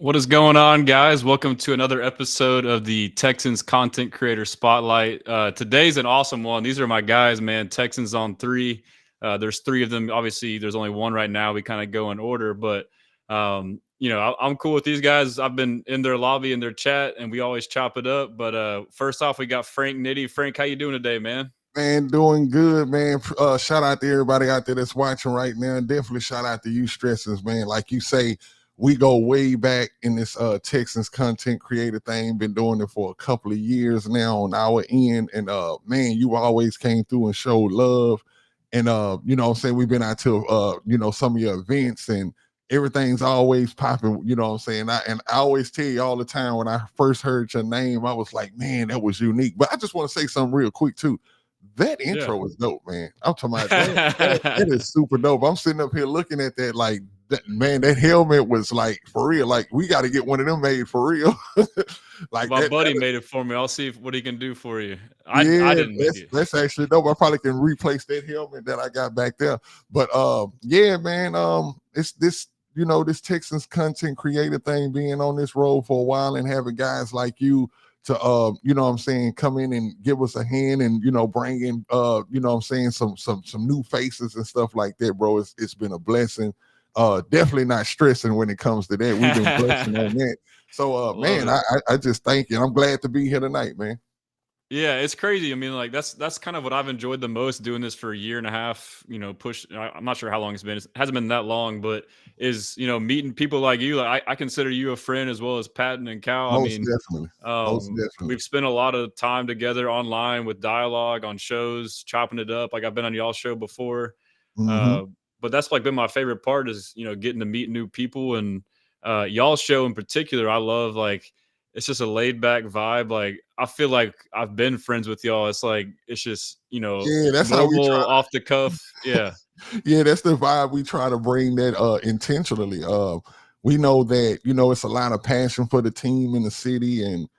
What is going on, guys? Welcome to another episode of the Texans Content Creator Spotlight. Today's an awesome one. These are my guys, man. Texans on three. There's three of them. Obviously, there's only one right now. We kind of go in order, but I'm cool with these guys. I've been in their lobby, in their chat, and we always chop it up. But first off, we got Franc Knitty. Frank, how you doing today, man? Man, doing good, man. Shout out to everybody out there that's watching right now. Definitely shout out to you, Stressers, man. Like you say, we go way back in this Texans content creator thing. Been doing it for a couple of years now on our end. And man, you always came through and showed love. And what I'm saying, we've been out to some of your events and everything's always popping, you know what I'm saying? I always tell you all the time when I first heard your name, I was like, man, that was unique. But I just want to say something real quick too. That intro was dope, man. I'm talking about that is super dope. I'm sitting up here looking at that like that, man, that helmet was like for real. Like we got to get one of them made for real. Like my buddy made it for me. I'll see what he can do for you. I didn't make it. That's actually dope. I probably can replace that helmet that I got back there. But yeah, man, it's this, this Texans content creator thing being on this road for a while and having guys like you to come in and give us a hand and bring in some new faces and stuff like that, bro. It's been a blessing. Definitely not stressing when it comes to that. We've been blessing on that. So man, I just thank you. I'm glad to be here tonight, man. Yeah, it's crazy. I mean, like that's kind of what I've enjoyed the most doing this for a year and a half. I'm not sure how long it's been. It hasn't been that long, but is meeting people like you. Like I consider you a friend as well as P.A.T.N and Cal. Most definitely. We've spent a lot of time together online with dialogue on shows, chopping it up. Like I've been on y'all's show before, but that's like been my favorite part is getting to meet new people and y'all's show in particular. I love like. It's just a laid back vibe. Like I feel like I've been friends with y'all. It's like it's just that's how we try. Off the cuff. Yeah, yeah, that's the vibe we try to bring. That intentionally. We know that it's a lot of passion for the team in the city, and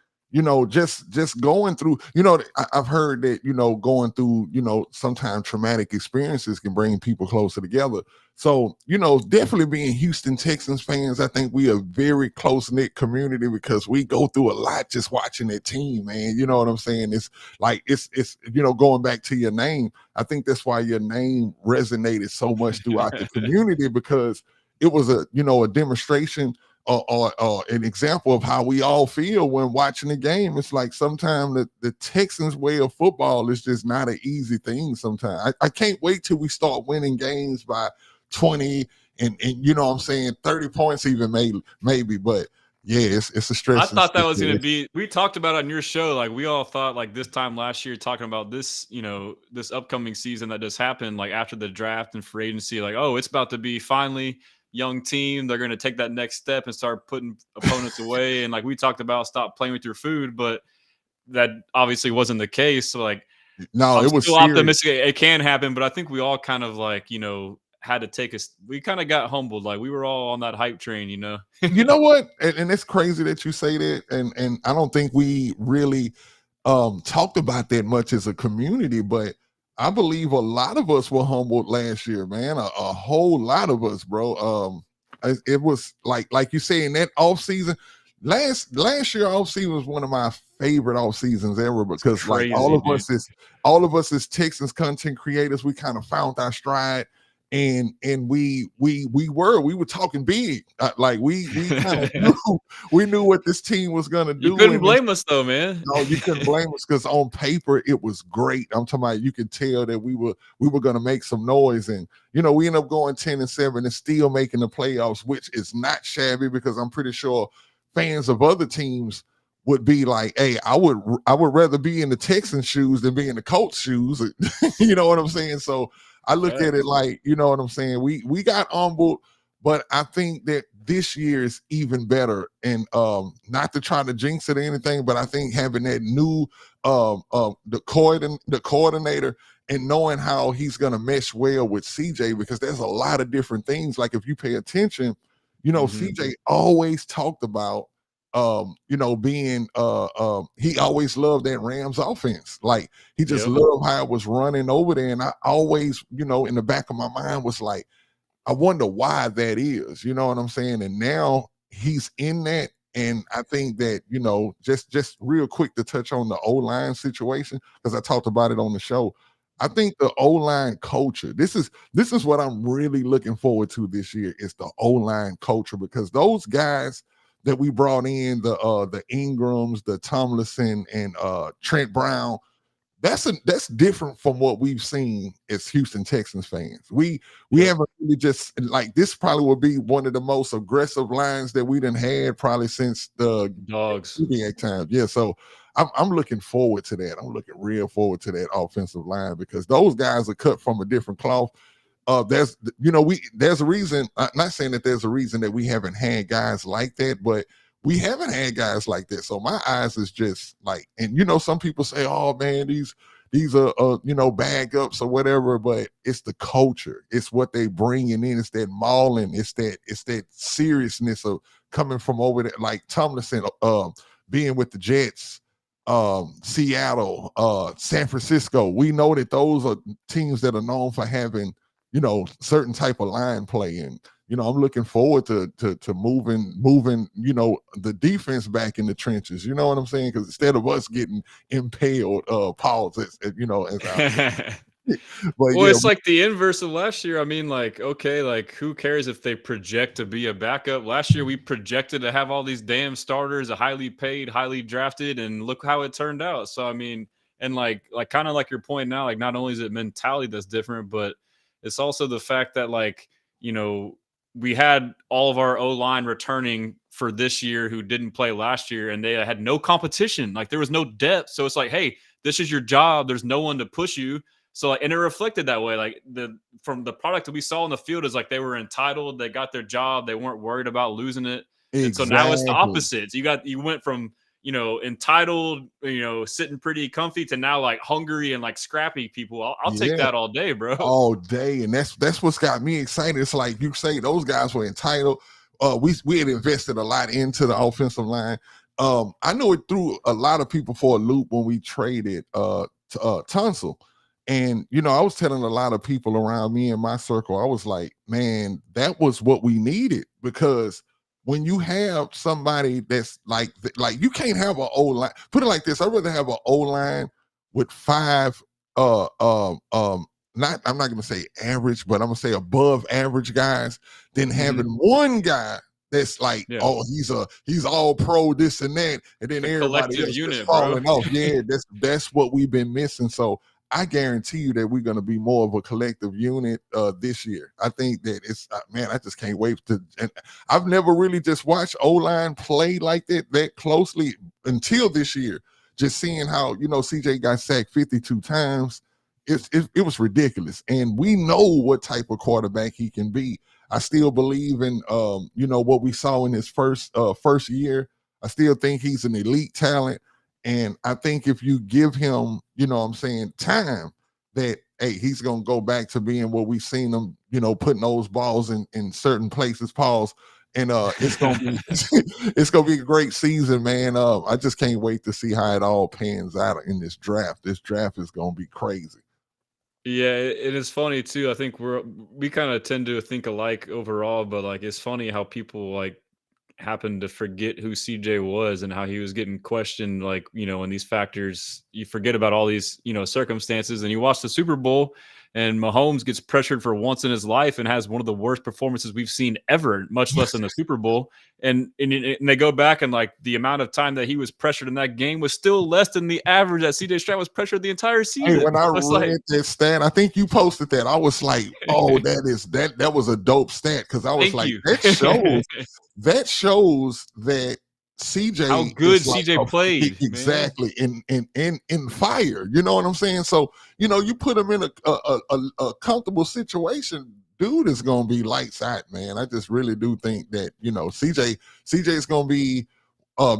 just going through. I've heard that going through sometimes traumatic experiences can bring people closer together. So, definitely being Houston Texans fans, I think we are a very close-knit community because we go through a lot just watching that team, man. You know what I'm saying? It's like, it's going back to your name. I think that's why your name resonated so much throughout the community because it was a demonstration or an example of how we all feel when watching the game. It's like sometimes the Texans way of football is just not an easy thing sometimes. I can't wait till we start winning games by 20 and 30 points even maybe, but yeah, it's a stress. I thought that was going to be, we talked about on your show, like we all thought like this time last year talking about this, this upcoming season that just happened, like after the draft and free agency, like, oh, it's about to be finally young team. They're going to take that next step and start putting opponents away. And like we talked about, stop playing with your food, but that obviously wasn't the case. So like, no, I'm it was still serious. Optimistic it can happen, but I think we all kind of like, had to take us. We kind of got humbled. Like we were all on that hype train, You know what? And it's crazy that you say that. And I don't think we really talked about that much as a community, but I believe a lot of us were humbled last year, man. A whole lot of us, bro. It was like you say in that off season. Last year off season was one of my favorite off seasons ever because crazy, like all of us as Texans content creators, we kind of found our stride. And we were talking big, like we kind of knew what this team was gonna do. You couldn't blame us though, man. No, you couldn't blame us because on paper it was great. I'm talking about you could tell that we were gonna make some noise, and we end up going 10-7 and still making the playoffs, which is not shabby because I'm pretty sure fans of other teams would be like, hey, I would rather be in the Texans shoes than be in the Colts shoes. You know what I'm saying? So I look at it like, you know what I'm saying? We got humbled, but I think that this year is even better. And not to try to jinx it or anything, but I think having that new the coordinator and knowing how he's gonna mesh well with CJ, because there's a lot of different things. Like if you pay attention, CJ always talked about being he always loved that Rams offense. Like he just loved how it was running over there. And I always, in the back of my mind was like, I wonder why that is, you know what I'm saying? And now he's in that. And I think that, just real quick to touch on the O-line situation, because I talked about it on the show. I think the O-line culture, this is what I'm really looking forward to this year, is the O-line culture, because those guys that we brought in, the Ingrams, the Tomlinson, and Trent Brown, that's different from what we've seen as Houston Texans fans. We Yep. haven't really, just like, this probably will be one of the most aggressive lines that we done had probably since the Dogs. Kubiak times. Yeah, so I'm looking forward to that. I'm looking real forward to that offensive line, because those guys are cut from a different cloth. There's a reason. I'm not saying that there's a reason that we haven't had guys like that, but we haven't had guys like that. So my eyes is just like, and some people say, oh man, these are bag ups or whatever, but it's the culture. It's what they bringing in. It's that mauling. It's that seriousness of coming from over there, like Tomlinson, being with the Jets, Seattle, San Francisco. We know that those are teams that are known for having certain type of line play. And I'm looking forward to moving the defense back in the trenches. You know what I'm saying? Because instead of us getting impaled, pause, as but Well, yeah, it's like the inverse of last year. I mean, like, okay, like who cares if they project to be a backup? Last year we projected to have all these damn starters, a highly paid, highly drafted, and look how it turned out. So I mean, and like kind of like your point now, like not only is it mentality that's different, but it's also the fact that like, we had all of our O line returning for this year who didn't play last year, and they had no competition. Like there was no depth. So it's like, hey, this is your job. There's no one to push you. So like, and it reflected that way. Like from the product that we saw in the field is like they were entitled, they got their job, they weren't worried about losing it. And so now it's the exactly. opposite. So you went from entitled, sitting pretty comfy to now like hungry and like scrappy people. I'll take Yeah, that all day, bro. all day. And that's what's got me excited. It's like you say, those guys were entitled. We had invested a lot into the offensive line. I know it threw a lot of people for a loop when we traded Tunsil. And I was telling a lot of people around me in my circle, I was like, man, that was what we needed, because when you have somebody that's like you can't have an O line. Put it like this: I'd rather have an O line with five uh not I'm not gonna say average, but I'm gonna say above average guys than having one guy that's like, Yeah. oh, he's all pro, this and that, and then It's a everybody collective else just unit, bro. falling off. Yeah, that's what we've been missing. So I guarantee you that we're going to be more of a collective unit this year. I think that it's man, I just can't wait to. And I've never really just watched O-line play like that closely until this year. Just seeing how CJ got sacked 52 times, it was ridiculous, and we know what type of quarterback he can be. I still believe in what we saw in his first year. I still think he's an elite talent. And I think if you give him, time, that hey, he's gonna go back to being what we've seen him, putting those balls in certain places, pause. And it's gonna be it's gonna be a great season, man. I just can't wait to see how it all pans out in this draft. This draft is gonna be crazy. Yeah, it is funny too. I think we kind of tend to think alike overall, but like it's funny how people like happen to forget who CJ was and how he was getting questioned. Like in these factors, you forget about all these circumstances, and you watch the Super Bowl, and Mahomes gets pressured for once in his life and has one of the worst performances we've seen ever, much less in the Super Bowl. And they go back and like the amount of time that he was pressured in that game was still less than the average that CJ Stroud was pressured the entire Hey, season. when I So it's like, read that stat, I think you posted that. I was like, "Oh, that was a dope stat," because I was thank like, you. that shows that How CJ good is like CJ played, man. exactly in fire. You know what I'm saying? So you put him in a comfortable situation, dude is gonna be lights out, man. I just really do think that CJ is gonna be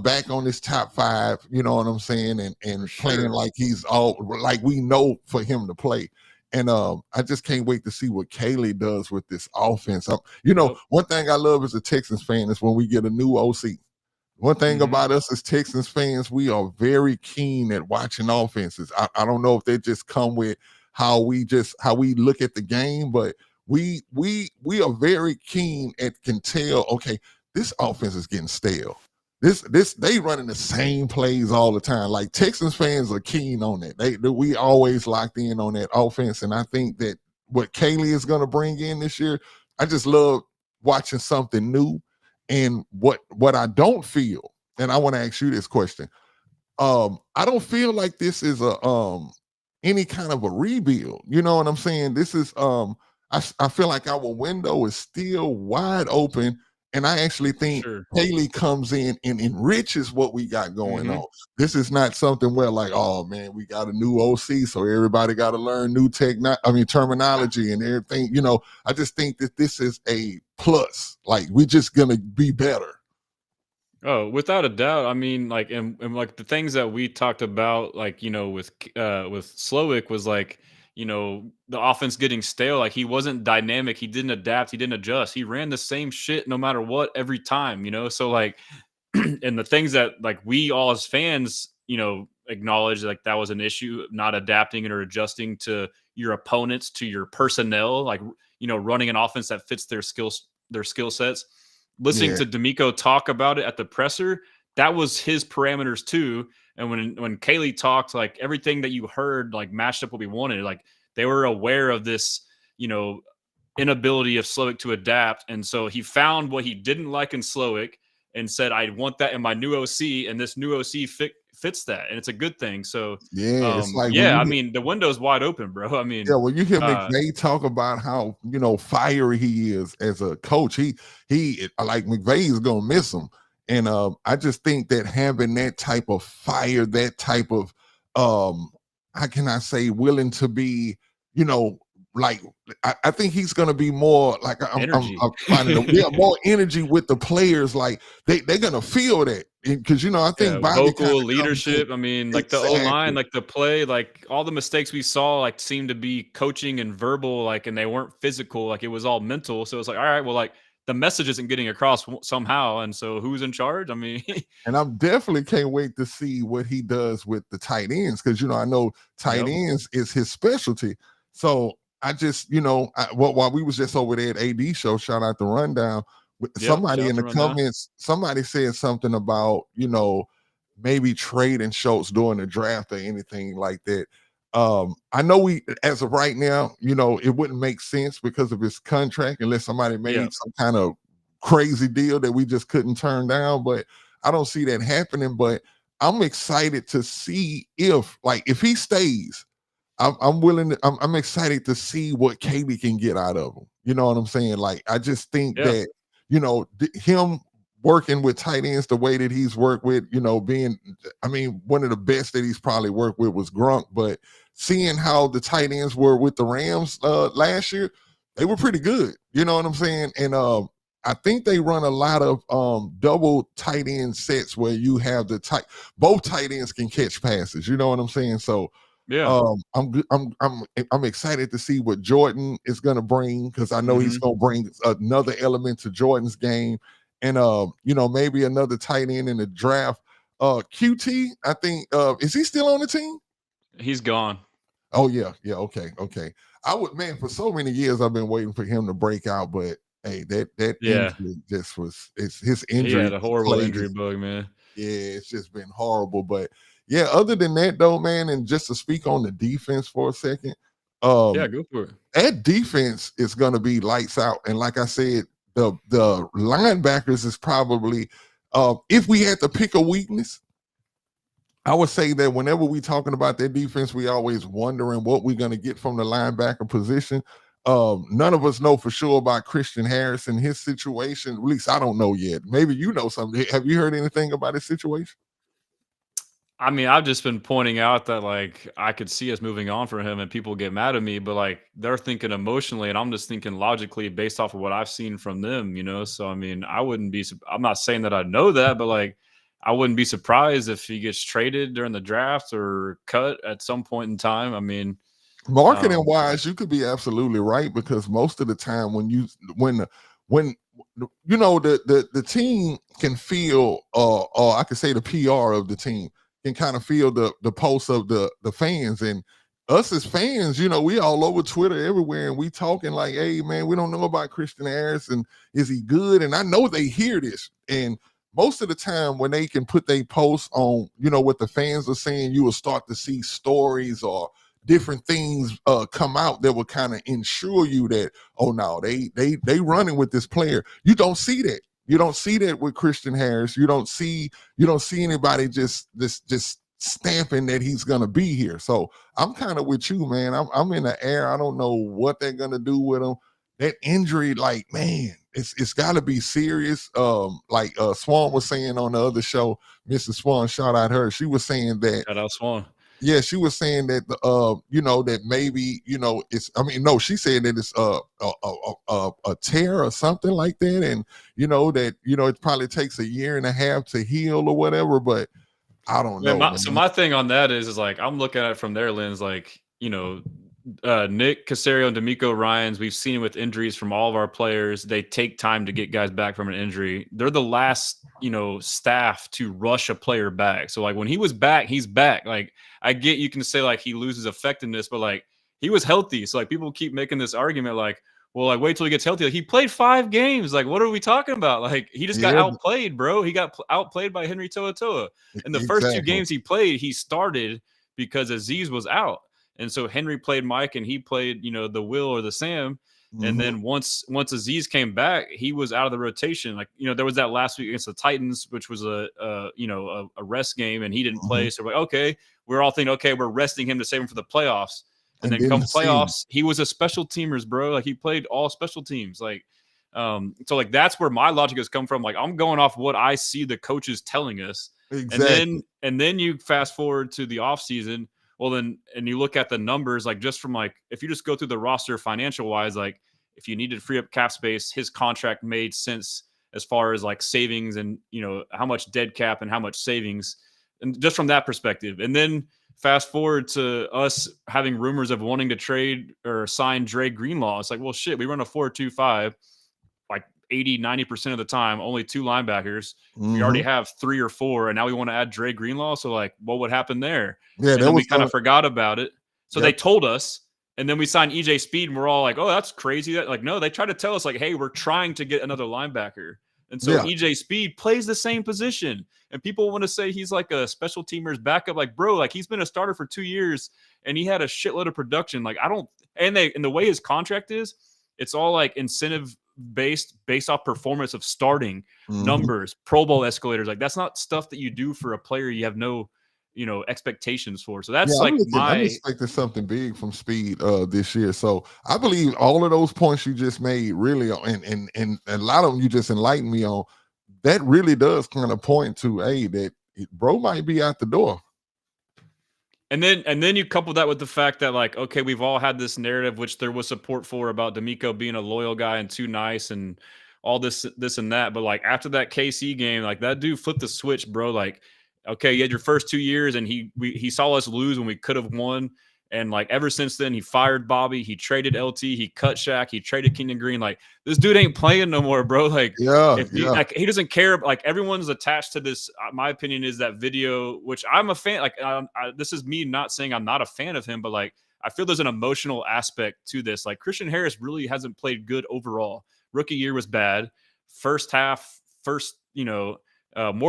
back on this top five, you know what I'm saying, For and playing sure. like he's all like we know for him to play. And I just can't wait to see what Kaylee does with this offense. Yep. One thing I love as a Texans fan is when we get a new OC. One thing Mhm. about us as Texans fans, we are very keen at watching offenses. I don't know if they just come with how we look at the game, but we are very keen at can tell, okay, this offense is getting stale. They running the same plays all the time. Like Texans fans are keen on that. We always locked in on that offense, and I think that what Kaylee is going to bring in this year, I just love watching something new. And what I don't feel, and I want to ask you this question. I don't feel like this is a any kind of a rebuild. You know what I'm saying? This is I feel like our window is still wide open, and I actually For think sure. Haley comes in and enriches what we got going Mhm. on. This is not something where like, oh man, we got a new OC, so everybody got to learn new terminology and everything. You know, I just think that this is a plus. Like we're just gonna be better. Oh, without a doubt. I mean, like, and like the things that we talked about, like, with Slowick was like, the offense getting stale. Like he wasn't dynamic. He didn't adapt. He didn't adjust. He ran the same shit no matter what every time, So like, and the things that like we all as fans, acknowledge like that was an issue, not adapting or adjusting to your opponents, to your personnel, like, running an offense that fits their skill sets. Listening Yeah, to D'Amico talk about it at the presser, that was his parameters too. And when Kaylee talked, like everything that you heard, like matched up what we wanted. Like they were aware of this, you know, inability of Slowick to adapt, and so he found what he didn't like in Slowick and said, "I want that in my new OC," and this new OC fits that, and it's a good thing. So, yeah. It's like when yeah, I you mean, the window's wide open, bro. I Yeah, mean, when you hear uh, McVay talk about how fiery he is as a coach, he like McVay is gonna miss him, and I just think that having that type of fire, that type of how can I say, willing to be, you know, like I think he's gonna be more like energy. I'm finding more energy with the players, like they're gonna feel that because I Yeah, think Bobby kind vocal of comes in leadership. I mean, like the O line, exactly. like the play, like all the mistakes we saw, like seemed to be coaching and verbal, like, and they weren't physical. Like it was all mental. So it's like, all right, well, like the message isn't getting across somehow. And so who's in charge? I mean, And I'm definitely can't wait to see what he does with the tight ends because I know tight yep, ends is his specialty. So I just while we was just over there at AD show, shout out the rundown. yep. Shout Somebody out in to the rundown. comments, somebody said something about maybe trading Schultz during the draft or anything like that. I know we, as of right now, it wouldn't make sense because of his contract unless somebody Yeah, made some kind of crazy deal that we just couldn't turn down. But I don't see that happening. But I'm excited to see if he stays. I'm willing to, I'm excited to see what Katie can get out of him. You know what I'm saying? Like, I just think yeah, that, him working with tight ends the way that he's worked with, I mean, one of the best that he's probably worked with was Gronk, but seeing how the tight ends were with the Rams last year, they were pretty good. You know what I'm saying? And I think they run a lot of double tight end sets where you have both tight ends can catch passes. You know what I'm saying? So yeah. I'm excited to see what Jordan is going to bring because I know he's Hmm. going to bring another element to Jordan's game, and maybe another tight end in the draft. QT, I think is he still on the team? He's gone. Oh yeah, okay. I would man for so many years I've been waiting for him to break out, but hey, that Yeah, injury it's his he injury had a horrible plague injury is bug, man. yeah, it's just been horrible. But yeah, other than that though, man, and just to speak on the defense for a second, Yeah, um, go for it. that defense is gonna be lights out. And like I said, the linebackers is probably if we had to pick a weakness, I would say that whenever we talking about their defense, we always wondering what we're gonna get from the linebacker position. None of us know for sure about Christian Harris and his situation. At least I don't know yet. Maybe you know something. Have you heard anything about his situation? I mean, I've just been pointing out that like I could see us moving on from him and people get mad at me, but like they're thinking emotionally and I'm just thinking logically based off of what I've seen from them. So I mean, I'm not saying that I know that, but like I wouldn't be surprised if he gets traded during the draft or cut at some point in time. I mean, Marketing um, wise, you could be absolutely right because most of the time when the team can feel or I could say the PR of the team can kind of feel the pulse of the fans and us as fans, we all over Twitter everywhere, and we talking like, hey man, we don't know about Christian Harris, and is he good? And I know they hear this, and most of the time when they can put their posts on, what the fans are saying, you will start to see stories or different things come out that will kind of ensure you that, oh no, they running with this player. You don't see that. You don't see that with Christian Harris. You don't see anybody just stamping that he's gonna be here. So I'm kind of with you, man. I'm in the air. I don't know what they're gonna do with him. That injury, like, man, it's got to be serious. Like Swan was saying on the other show, Mrs. Swan, shout out her. She was saying that. Shout out Swan. Yeah, she was saying that that maybe it's. I mean, no, she said that it's a tear or something like that, and that it probably takes a year and a half to heal or whatever. But I don't know. So my thing on that is like I'm looking at it from their lens, like Nick Caserio and D'Amico Ryans, we've seen with injuries from all of our players. They take time to get guys back from an injury. They're the last, staff to rush a player back. So like when he was back, he's back. Like I get you can say like he loses effectiveness, but like he was healthy. So like people keep making this argument like, well, like wait till he gets healthy. Like, he played 5 games. Like what are we talking about? Like he just got outplayed, bro. He got outplayed by Henry To'oTo'o. And the first 2 games he played, he started because Aziz was out. And so Henry played Mike and he played, the Will or the Sam. Mm-hmm. And then once Aziz came back, he was out of the rotation. Like, there was that last week against the Titans, which was a rest game, and he didn't play. So we're like, okay, we're all thinking, okay, we're resting him to save him for the playoffs. And then come playoffs, he was a special teamers, bro. Like he played all special teams. Like, so like that's where my logic has come from. Like I'm going off what I see the coaches telling us. Exactly. And then you fast forward to the offseason. Well, then, and you look at the numbers, like just from like, if you just go through the roster financial wise, like if you needed to free up cap space, his contract made sense as far as like savings and, how much dead cap and how much savings. And just from that perspective. And then fast forward to us having rumors of wanting to trade or sign Dre Greenlaw. It's like, well, shit, we run a 4-2-5, like 80-90% of the time, only 2 linebackers. Mm-hmm. We already have 3 or 4, and now we want to add Dre Greenlaw. So like, what would happen there? Yeah, and then we kind of forgot about it. So they told us, and then we signed EJ Speed, and we're all like, oh, that's crazy. That like, no, they tried to tell us like, hey, we're trying to get another linebacker. And so EJ Speed plays the same position. And people want to say he's like a special teamer's backup. Like, bro, like he's been a starter for 2 years and he had a shitload of production. Like, and the way his contract is, it's all like incentive based off performance of starting numbers, Pro Bowl escalators. Like that's not stuff that you do for a player you have no expectations for. So that's I'm expecting something big from Speed this year. So I believe all of those points you just made really, and a lot of them you just enlightened me on, that really does kind of point to, hey, that bro might be out the door. And then you couple that with the fact that like, okay, we've all had this narrative, which there was support for, about D'Amico being a loyal guy and too nice and all this and that. But like after that KC game, like that dude flipped the switch, bro. Like, okay, you had your first 2 years and he saw us lose when we could have won. And like ever since then, he fired Bobby, he traded LT, he cut Shaq, he traded Kenyon Green. Like this dude ain't playing no more, bro. Like, like he doesn't care. Like everyone's attached to this. My opinion is that video, which I'm a fan. Like this is me not saying I'm not a fan of him, but like I feel there's an emotional aspect to this. Like Christian Harris really hasn't played good overall. Rookie year was bad. More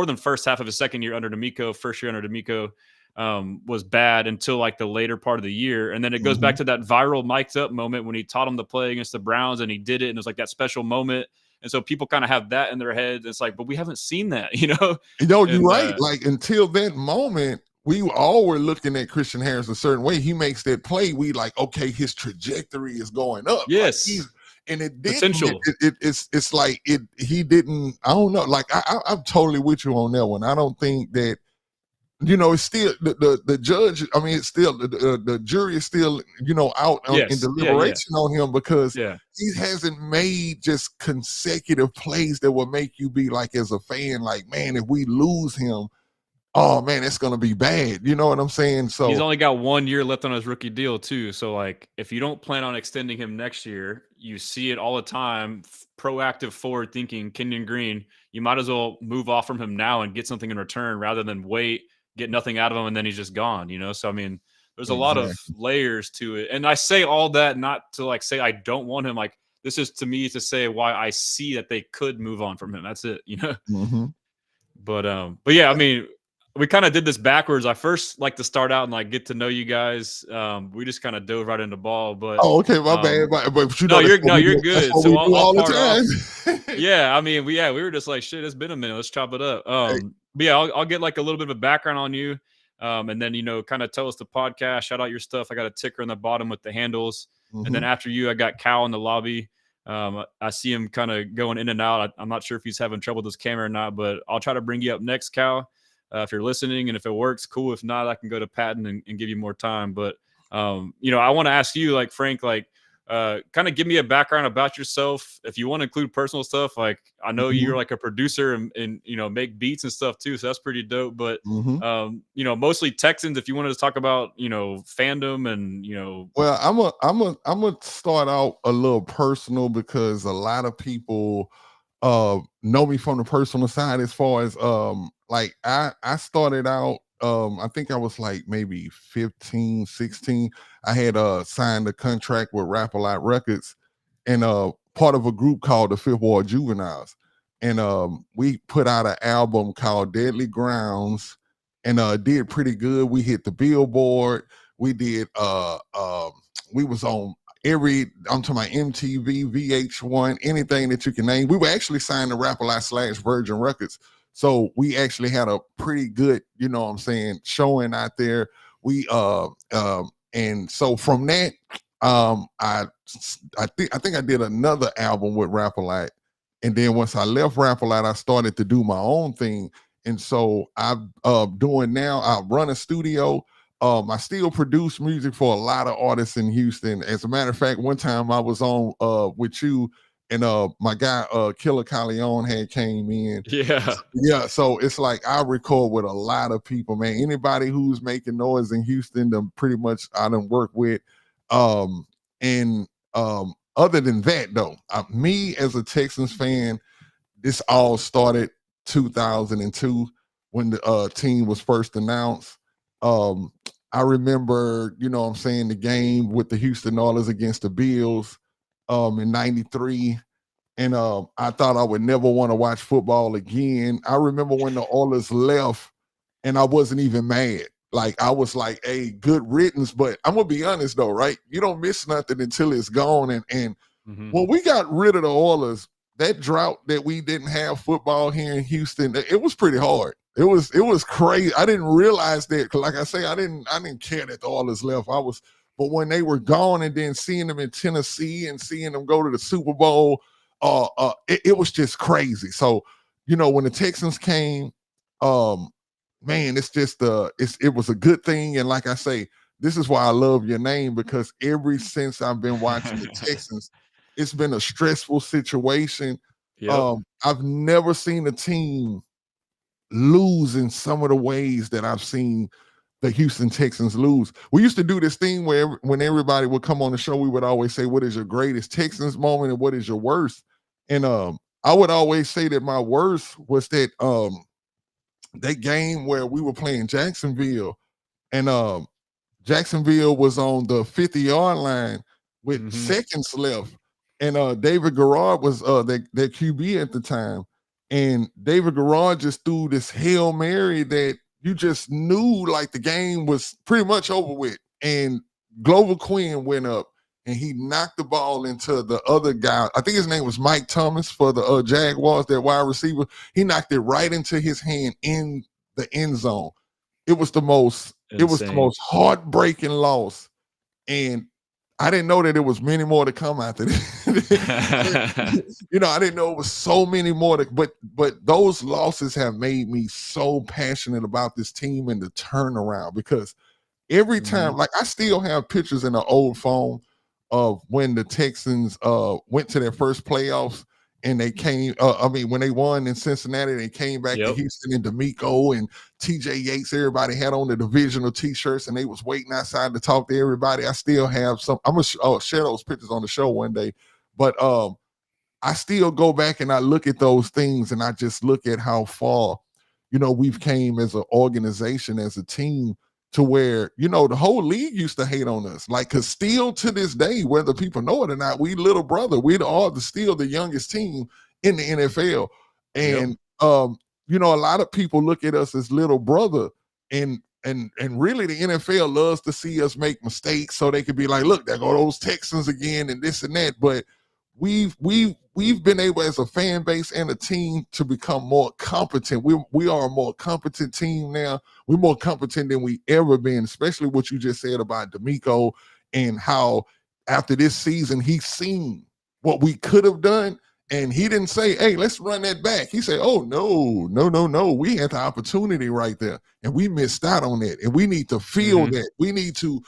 than first half of his second year under D'Amico, first year under D'Amico. Was bad until like the later part of the year. And then it goes back to that viral mic'd up moment when he taught him to play against the Browns and he did it. And it was like that special moment. And so people kind of have that in their heads. It's like, but we haven't seen that, You're right. Like until that moment, we all were looking at Christian Harris a certain way. He makes that play. We like, okay, his trajectory is going up. Yes. Like and it didn't. It's like he didn't. I don't know. Like I'm totally with you on that one. I don't think that. It's still the judge. I mean, it's still the jury is still out in deliberation on him because he hasn't made just consecutive plays that will make you be like, as a fan, like, man, if we lose him, oh man, it's gonna be bad. You know what I'm saying? So he's only got 1 year left on his rookie deal too. So like, if you don't plan on extending him next year, you see it all the time. Proactive, forward thinking, Kenyon Green. You might as well move off from him now and get something in return rather than wait. Get nothing out of him, and then he's just gone, So, I mean, there's a lot of Exactly. layers to it. And I say all that not to like say I don't want him. Like this is to me to say why I see that they could move on from him. That's it, you know. Hmm. But yeah, I mean, we kind of did this backwards. I first like to start out and like get to know you guys. We just kind of dove right into ball, but Oh, okay, my bad. um, But you no, know that's you're what no, we you're do. That's good. what So we I'll, do I'll all the part off. time. Yeah, I mean, we were just like, shit, it's been a minute. Let's chop it up. Hey, But yeah, I'll get like a little bit of a background on you, and then kind of tell us the podcast, shout out your stuff. I got a ticker in the bottom with the handles, and then mhm. after you, I got Cal in the lobby. I see him kind of going in and out. I'm not sure if he's having trouble with his camera or not, but I'll try to bring you up next, Cal, if you're listening, and if it works, cool. If not, I can go to Patton and give you more time. But I want to ask you, like Frank, like kind of give me a background about yourself. If you want to include personal stuff, like I know you're Mhm. like a producer and make beats and stuff too, so that's pretty dope. But Mhm. mostly Texans. If you wanted to talk about fandom and Well, I'm a start out a little personal because a lot of people know me from the personal side as far as like I started out I think I was like maybe 15, 16. I had signed a contract with Rap a Lot Records and part of a group called the Fifth Ward Juveniles. And we put out an album called Deadly Grounds and did pretty good. We hit the Billboard. We did we was on I'm talking about MTV, VH1, anything that you can name. We were actually signed to Rap a Lot / Virgin Records. So we actually had a pretty good, you know what I'm saying, showing out there. We and so from that, I think I did another album with Rap a Lot. And then once I left Rap a Lot, I started to do my own thing. And so I'm doing now, I run a studio. I still produce music for a lot of artists in Houston. As a matter of fact, one time I was on with you and my guy Killa had came in. yeah. Yeah, so it's like I record with a lot of people, man. Anybody who's making noise in Houston, them pretty much I done work with. And other than that, though, me as a Texans fan, this all started 2002 when the team was first announced. Um, I remember, you know what I'm saying, the game with the Houston Oilers against the Bills in 93. And I thought I would never want to watch football again. I remember when the Oilers left and I wasn't even mad. Like I was like, hey, good riddance. But I'm gonna be honest though, right? You don't miss nothing until it's gone. And Hmm. when we got rid of the Oilers, that drought that we didn't have football here in Houston, it was pretty hard. It was crazy. I didn't realize that because, like I say, I didn't care that the Oilers left. But when they were gone, and then seeing them in Tennessee and seeing them go to the Super Bowl, it was just crazy. So, when the Texans came, um, man, it's just it was a good thing. And like I say, this is why I love your name because ever since I've been watching the Texans, it's been a stressful situation. Yep. I've never seen a team lose in some of the ways that I've seen the Houston Texans lose. We used to do this thing where when everybody would come on the show, we would always say, what is your greatest Texans moment and what is your worst? And I would always say that my worst was that game where we were playing Jacksonville and Jacksonville was on the 50-yard line with Hmm. seconds left. And David Garrard was their QB at the time. And David Garrard just threw this Hail Mary that you just knew like the game was pretty much over with. And Glover Quinn went up and he knocked the ball into the other guy. I think his name was Mike Thomas for the Jaguars, their wide receiver. He knocked it right into his hand in the end zone. It was the most Insane. heartbreaking loss. And I didn't know that there was many more to come after this. I didn't know it was so many more but those losses have made me so passionate about this team and the turnaround because every Hmm. time, like I still have pictures in an old phone of when the Texans went to their first playoffs and they came. When they won in Cincinnati, they came back to Yep. Houston and D'Amico and T.J. Yates. Everybody had on the divisional T-shirts and they was waiting outside to talk to everybody. I still have some. I'm gonna share those pictures on the show one day, but I still go back and I look at those things and I just look at how far, we've came as an organization, as a team to where, you know, the whole league used to hate on us. Like, cause still to this day, whether people know it or not, we little brother, we are still the youngest team in the NFL. Yep. And you know, a lot of people look at us as little brother, and really the NFL loves to see us make mistakes so they could be like, look, there go those Texans again and this and that. But we've been able as a fan base and a team to become more competent. We are a more competent team now. We're more competent than we ever been, especially what you just said about D'Amico and how after this season he's seen what we could have done. And he didn't say, hey, let's run that back. He said, oh, no. We had the opportunity right there. And we missed out on that. And we need to feel that. We need to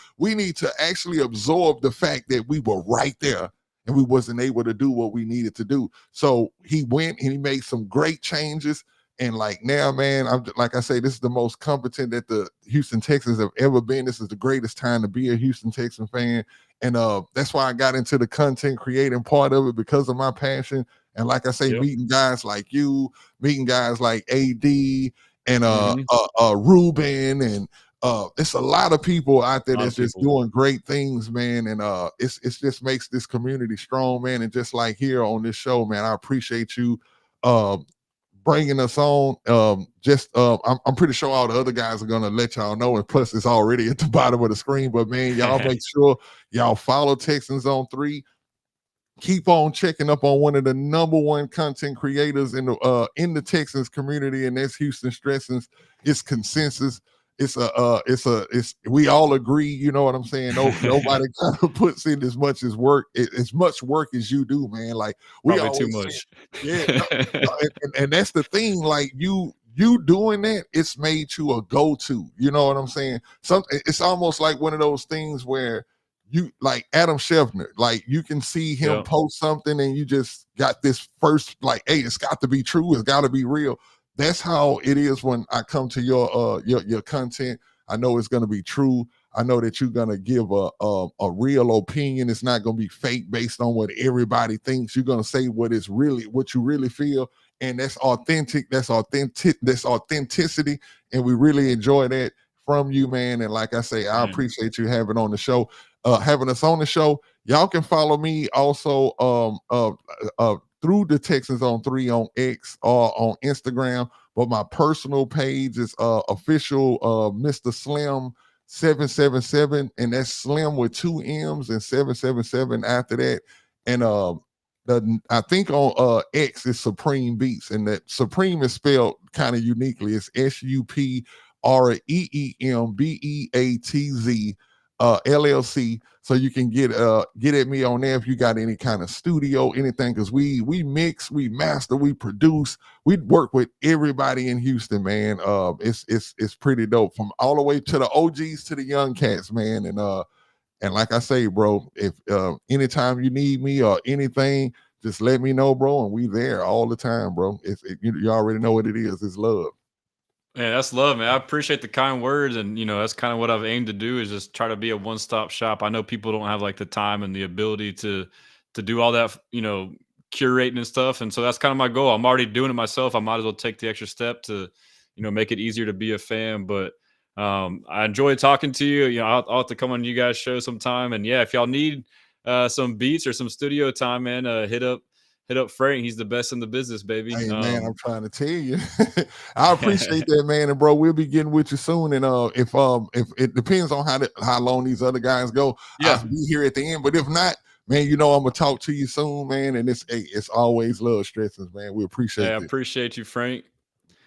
actually absorb the fact that we were right there and we wasn't able to do what we needed to do. So he went and he made some great changes. And like now, man, I'm like I say, this is the most competent that the Houston Texans have ever been. This is the greatest time to be a Houston Texan fan. And that's why I got into the content creating part of it, because of my passion. And like I say, meeting guys like you, meeting guys like AD and Ruben, and it's a lot of people out there that's just doing great things, man. And it's just makes this community strong, man. And just like here on this show, man, I appreciate you bringing us on. I'm pretty sure all the other guys are gonna let y'all know, and plus it's already at the bottom of the screen. But man, y'all make sure y'all follow Texans on 3. Keep on checking up on one of the #1 content creators in the Texans community, and that's Houston Stressings. It's consensus. It's we all agree, you know what I'm saying? Nobody kind of puts in as much work as you do, man. Like, we probably always too much. And that's the thing. Like, you doing that, it's made you a go-to. You know what I'm saying? It's almost like one of those things where you, like Adam Schefter, like you can see him post something and you just got this first, like, hey, it's got to be true, it's got to be real. That's how it is when I come to your content. I know it's going to be true. I know that you're going to give a real opinion. It's not going to be fake based on what everybody thinks. You're going to say what you really feel, and that's authentic. That's authenticity, and we really enjoy that from you, man. And like I say, I appreciate you having us on the show. Y'all can follow me also through the Texans on 3 on X or on Instagram, but my personal page is official Mr. Slim 777, and that's Slim with 2 M's and 777 after that. And I think on X is Supreme Beats, and that Supreme is spelled kind of uniquely. It's SUPREEMBEATZ LLC. So you can get at me on there if you got any kind of studio, anything, because we mix, we master, we produce, we work with everybody in Houston, man. It's pretty dope, from all the way to the OGs to the young cats, man. And like I say, bro, if anytime you need me or anything, just let me know, bro, and we there all the time, bro. You already know what it is. It's love. Man, that's love, man. I appreciate the kind words, and that's kind of what I've aimed to do, is just try to be a one-stop shop. I know people don't have like the time and the ability to do all that, curating and stuff, and so that's kind of my goal. I'm already doing it myself. I might as well take the extra step to, make it easier to be a fan. But I enjoy talking to you. I'll have to come on you guys' show sometime, and yeah, if y'all need some beats or some studio time, man, hit up Frank. He's the best in the business, baby. Hey, man, I'm trying to tell you. I appreciate that, man. And bro, we'll be getting with you soon. And if it depends on how long these other guys go, I'll be here at the end. But if not, man, I'm gonna talk to you soon, man. And it's always love, Stressings, man. We appreciate it. I appreciate you, Frank.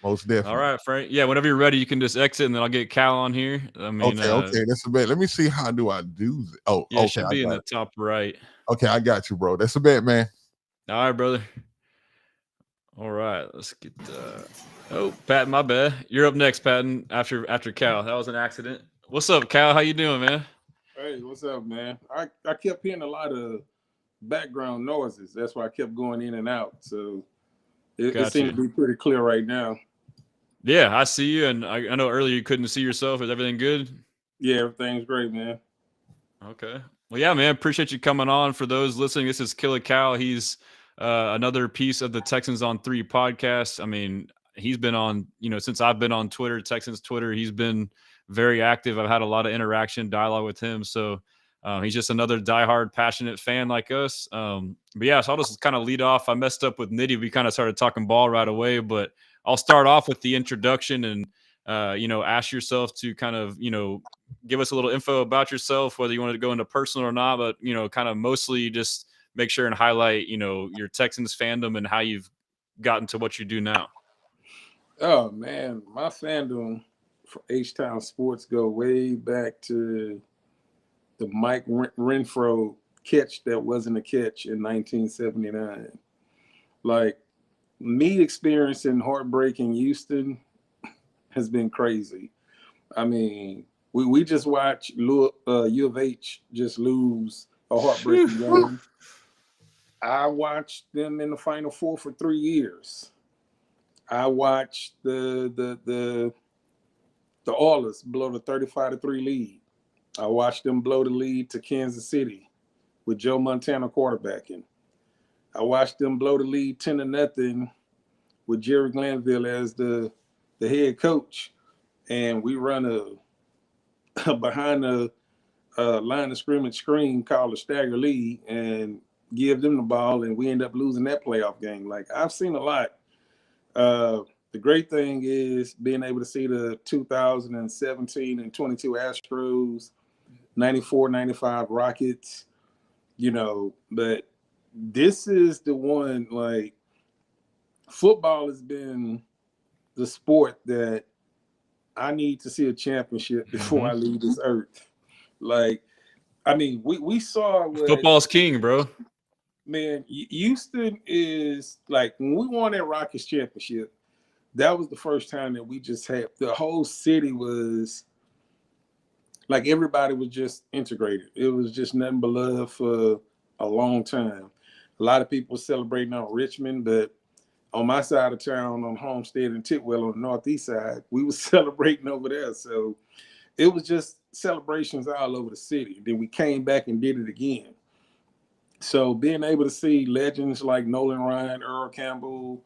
Most definitely. All right, Frank. Yeah, whenever you're ready, you can just exit, and then I'll get Cal on here. I mean, okay, that's a bet. Let me see, how do I do this? Oh, yeah, okay, it should be in the top right. Okay, I got you, bro. That's a bet, man. All right, brother. All right, let's get Patton, my bad. You're up next, Patton, after Cal. That was an accident. What's up, Cal? How you doing, man? Hey, what's up, man? I kept hearing a lot of background noises. That's why I kept going in and out. So it seems to be pretty clear right now. Yeah, I see you, and I know earlier you couldn't see yourself. Is everything good? Yeah, everything's great, man. Okay. Well, yeah, man, appreciate you coming on. For those listening, this is Killa Cal. He's another piece of the Texans on 3 podcast. I mean, he's been on, since I've been on Twitter, Texans Twitter. He's been very active. I've had a lot of interaction, dialogue with him. So he's just another diehard, passionate fan like us. But yeah, so I'll just kind of lead off. I messed up with Knitty. We kind of started talking ball right away, but I'll start off with the introduction and, ask yourself to kind of, give us a little info about yourself, whether you want to go into personal or not, but, kind of mostly just make sure and highlight, your Texans fandom and how you've gotten to what you do now. Oh man, my fandom for H-Town sports go way back to the Mike Renfro catch that wasn't a catch in 1979. Like, me experiencing heartbreak in Houston has been crazy. I mean, we just watched U of H just lose a heartbreaking game. I watched them in the Final Four for 3 years. I watched the Oilers blow the 35-3 lead. I watched them blow the lead to Kansas City with Joe Montana quarterbacking. I watched them blow the lead 10-0 with Jerry Glanville as the head coach, and we run a behind the line of scrimmage screen called a stagger lead and give them the ball, and we end up losing that playoff game. Like, I've seen a lot. The great thing is being able to see the 2017 and 22 Astros, 94, 95 Rockets, but this is the one, like, football has been the sport that I need to see a championship before I leave this earth. Like, I mean, we saw what football's king, bro. Man, Houston is like, when we won that Rockets championship, that was the first time that we just had, the whole city was like, everybody was just integrated. It was just nothing but love for a long time. A lot of people celebrating on Richmond, but on my side of town, on Homestead and Tidwell on the northeast side, we were celebrating over there. So it was just celebrations all over the city. Then we came back and did it again. So being able to see legends like Nolan Ryan, Earl Campbell,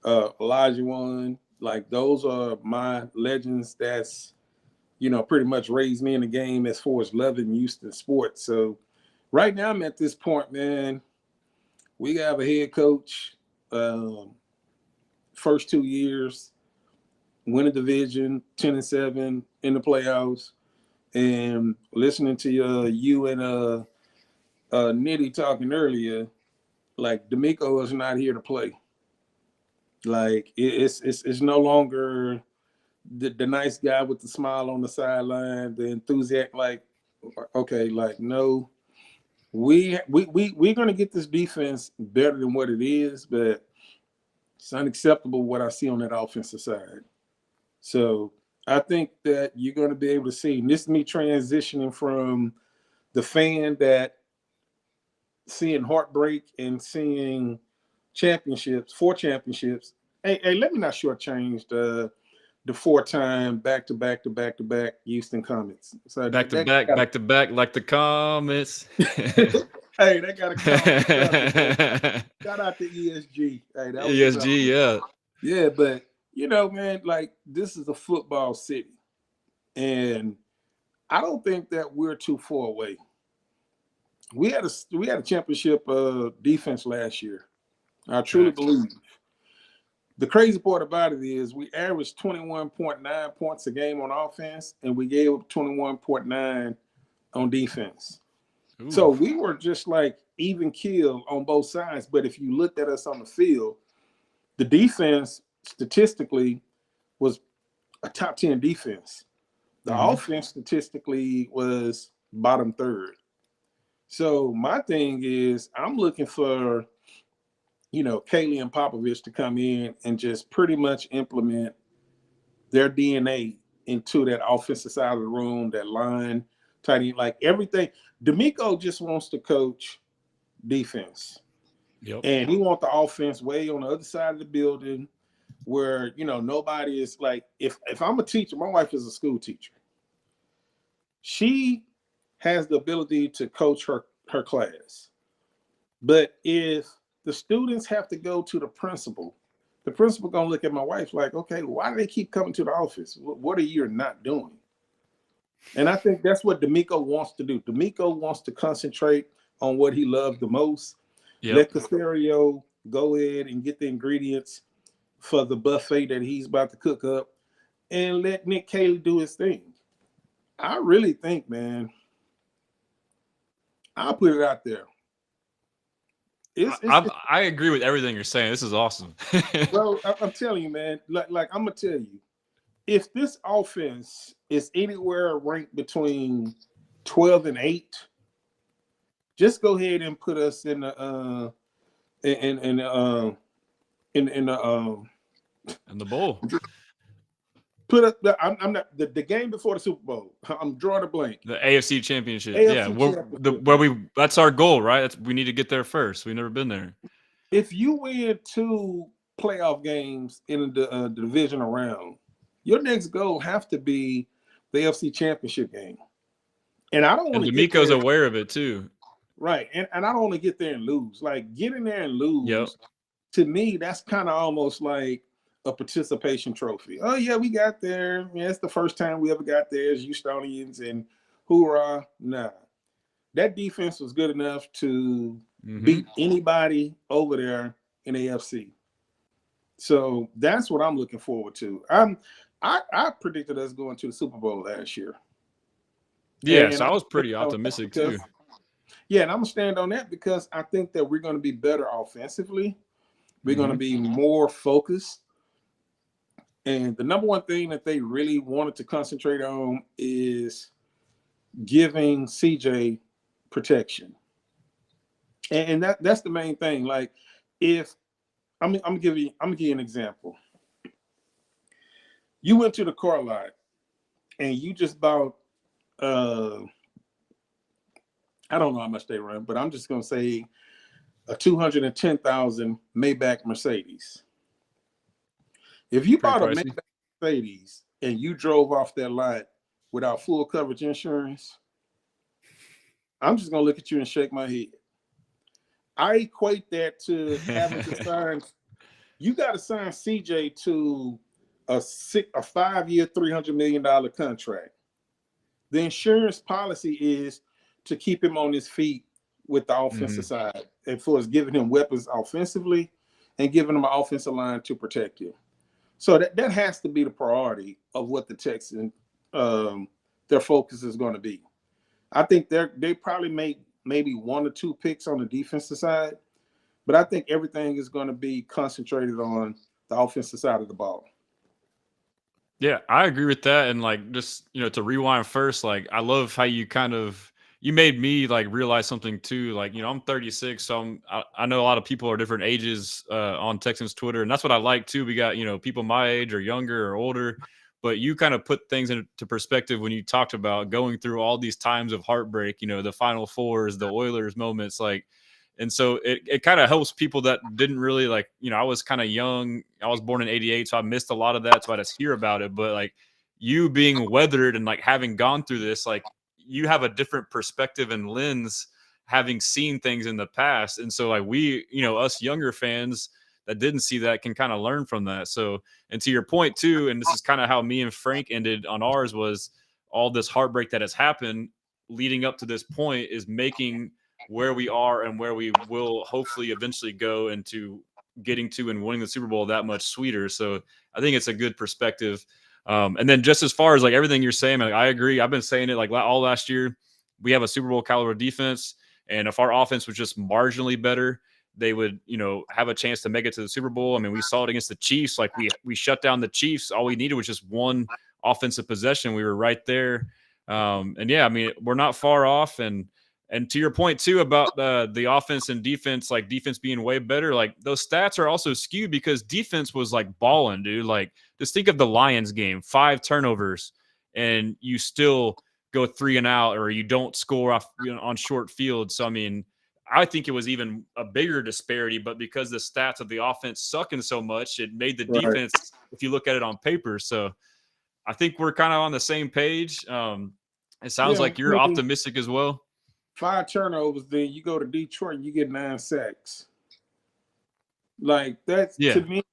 Elijah One, like, those are my legends that's, pretty much raised me in the game as far as loving Houston sports. So right now I'm at this point, man, we have a head coach, first 2 years, win a division, 10-7 in the playoffs, and listening to you and Knitty talking earlier, like, D'Amico is not here to play. Like, it's no longer the nice guy with the smile on the sideline, the enthusiastic. Like, okay, like, no, we're gonna get this defense better than what it is, but it's unacceptable what I see on that offensive side. So I think that you're going to be able to see, and this is me transitioning from the fan that seeing heartbreak and seeing championships, 4 championships. Hey, let me not shortchange the 4-time back-to-back Houston Comets. So back to back, like the Comets. Hey, they got a comment. Shout out to ESG. Hey, that was ESG, yeah. Yeah, but man, like, this is a football city, and I don't think that we're too far away. We had a championship defense last year. I truly believe. The crazy part about it is we averaged 21.9 points a game on offense, and we gave up 21.9 on defense. Ooh. So we were just like even keel on both sides. But if you looked at us on the field, the defense statistically was a top 10 defense. The offense statistically was bottom third. So my thing is, I'm looking for, Kaylee and Popovich to come in and just pretty much implement their DNA into that offensive side of the room, that line, tight end, like everything. D'Amico just wants to coach defense. Yep. And he wants the offense way on the other side of the building where, nobody is like, if I'm a teacher, my wife is a school teacher. She has the ability to coach her class. But if the students have to go to the principal going to look at my wife like, okay, why do they keep coming to the office? What are you not doing? And I think that's what D'Amico wants to do. D'Amico wants to concentrate on what he loves the most. Yep. Let Caserio go ahead and get the ingredients for the buffet that he's about to cook up, and let Nick Caley do his thing. I really think, man, I'll put it out there. I agree with everything you're saying. This is awesome. Bro, I'm telling you, man, like I'm going to tell you, if this offense is anywhere ranked between 12 and 8, just go ahead and put us in the in the bowl. Put up. I'm not the game before the Super Bowl. I'm drawing a blank. The AFC Championship. AFC Championship. That's our goal, right? We need to get there first. We've never been there. If you win 2 playoff games in the division round, your next goal have to be the AFC Championship game. And I don't want to. D'Amico's aware of it too. Right, and I don't want to get there and lose. Like, get in there and lose. Yep. To me, that's kind of almost like a participation trophy. Oh yeah, we got there. Yeah, it's the first time we ever got there as Houstonians, and hoorah. Nah, that defense was good enough to beat anybody over there in AFC. So that's what I'm looking forward to. I predicted us going to the Super Bowl last year. Yeah, so I was pretty optimistic too. Yeah, and I'm gonna stand on that because I think that we're going to be better offensively. We're going to be more focused. And the number one thing that they really wanted to concentrate on is giving CJ protection. And that's the main thing. Like, if I'm gonna give you an example. You went to the car lot and you just bought I don't know how much they run, but I'm just gonna say a $210,000 Maybach Mercedes. If you bought a Maybach Mercedes and you drove off that lot without full coverage insurance, I'm just gonna look at you and shake my head. I equate that to having to sign. You got to sign CJ to a 5-year, $300 million contract. The insurance policy is to keep him on his feet with the offensive side, and for us giving him weapons offensively and giving him an offensive line to protect him. So that has to be the priority of what the Texans their focus is going to be. I think they probably make maybe 1 or 2 picks on the defensive side, but I think everything is going to be concentrated on the offensive side of the ball. Yeah, I agree with that. And like, just, to rewind first, like, I love how you you made me like realize something too. Like, I'm 36, so I know a lot of people are different ages on Texans Twitter, and that's what I like too. We got, people my age or younger or older, but you kind of put things into perspective when you talked about going through all these times of heartbreak, the Final Fours, the Oilers moments, like. And so it kind of helps people that didn't really like, I was kind of young. I was born in 88, so I missed a lot of that. So I just hear about it. But like, you being weathered and like having gone through this, like, you have a different perspective and lens, having seen things in the past. And so like we, us younger fans that didn't see that can kind of learn from that. So, and to your point too, and this is kind of how me and Frank ended on ours, was all this heartbreak that has happened leading up to this point is making where we are and where we will hopefully eventually go into getting to and winning the Super Bowl that much sweeter. So I think it's a good perspective. And then just as far as like everything you're saying, like, I agree. I've been saying it like all last year. We have a Super Bowl caliber defense, and if our offense was just marginally better, they would, have a chance to make it to the Super Bowl. I mean, we saw it against the Chiefs. Like, we shut down the Chiefs. All we needed was just one offensive possession. We were right there. And yeah, I mean, we're not far off. And to your point too about the offense and defense, like defense being way better, like those stats are also skewed because defense was like balling, dude. Like, just think of the Lions game, 5 turnovers, and you still go 3 and out, or you don't score off on short field. So I mean, I think it was even a bigger disparity, but because the stats of the offense sucking so much, it made the defense, if you look at it on paper. So I think we're kind of on the same page. It sounds like you're optimistic as well. 5 turnovers, then you go to Detroit and you get 9 sacks. Like, that's to me,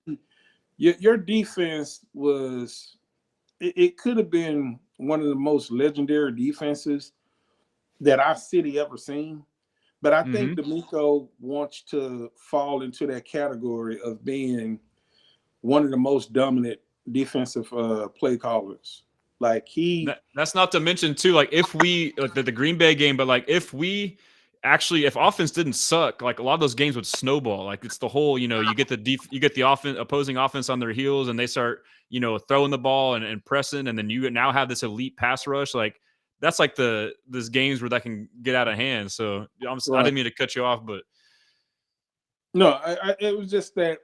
your defense was, it could have been one of the most legendary defenses that our city ever seen. But I think D'Amico wants to fall into that category of being one of the most dominant defensive play callers. Like that's not to mention too, like if we like the Green Bay game, but like if we actually, if offense didn't suck, like a lot of those games would snowball. Like it's the whole, you get the opposing offense on their heels, and they start, throwing the ball and pressing, and then you now have this elite pass rush. Like that's like this games where that can get out of hand. So I didn't mean to cut you off, but no, it was just that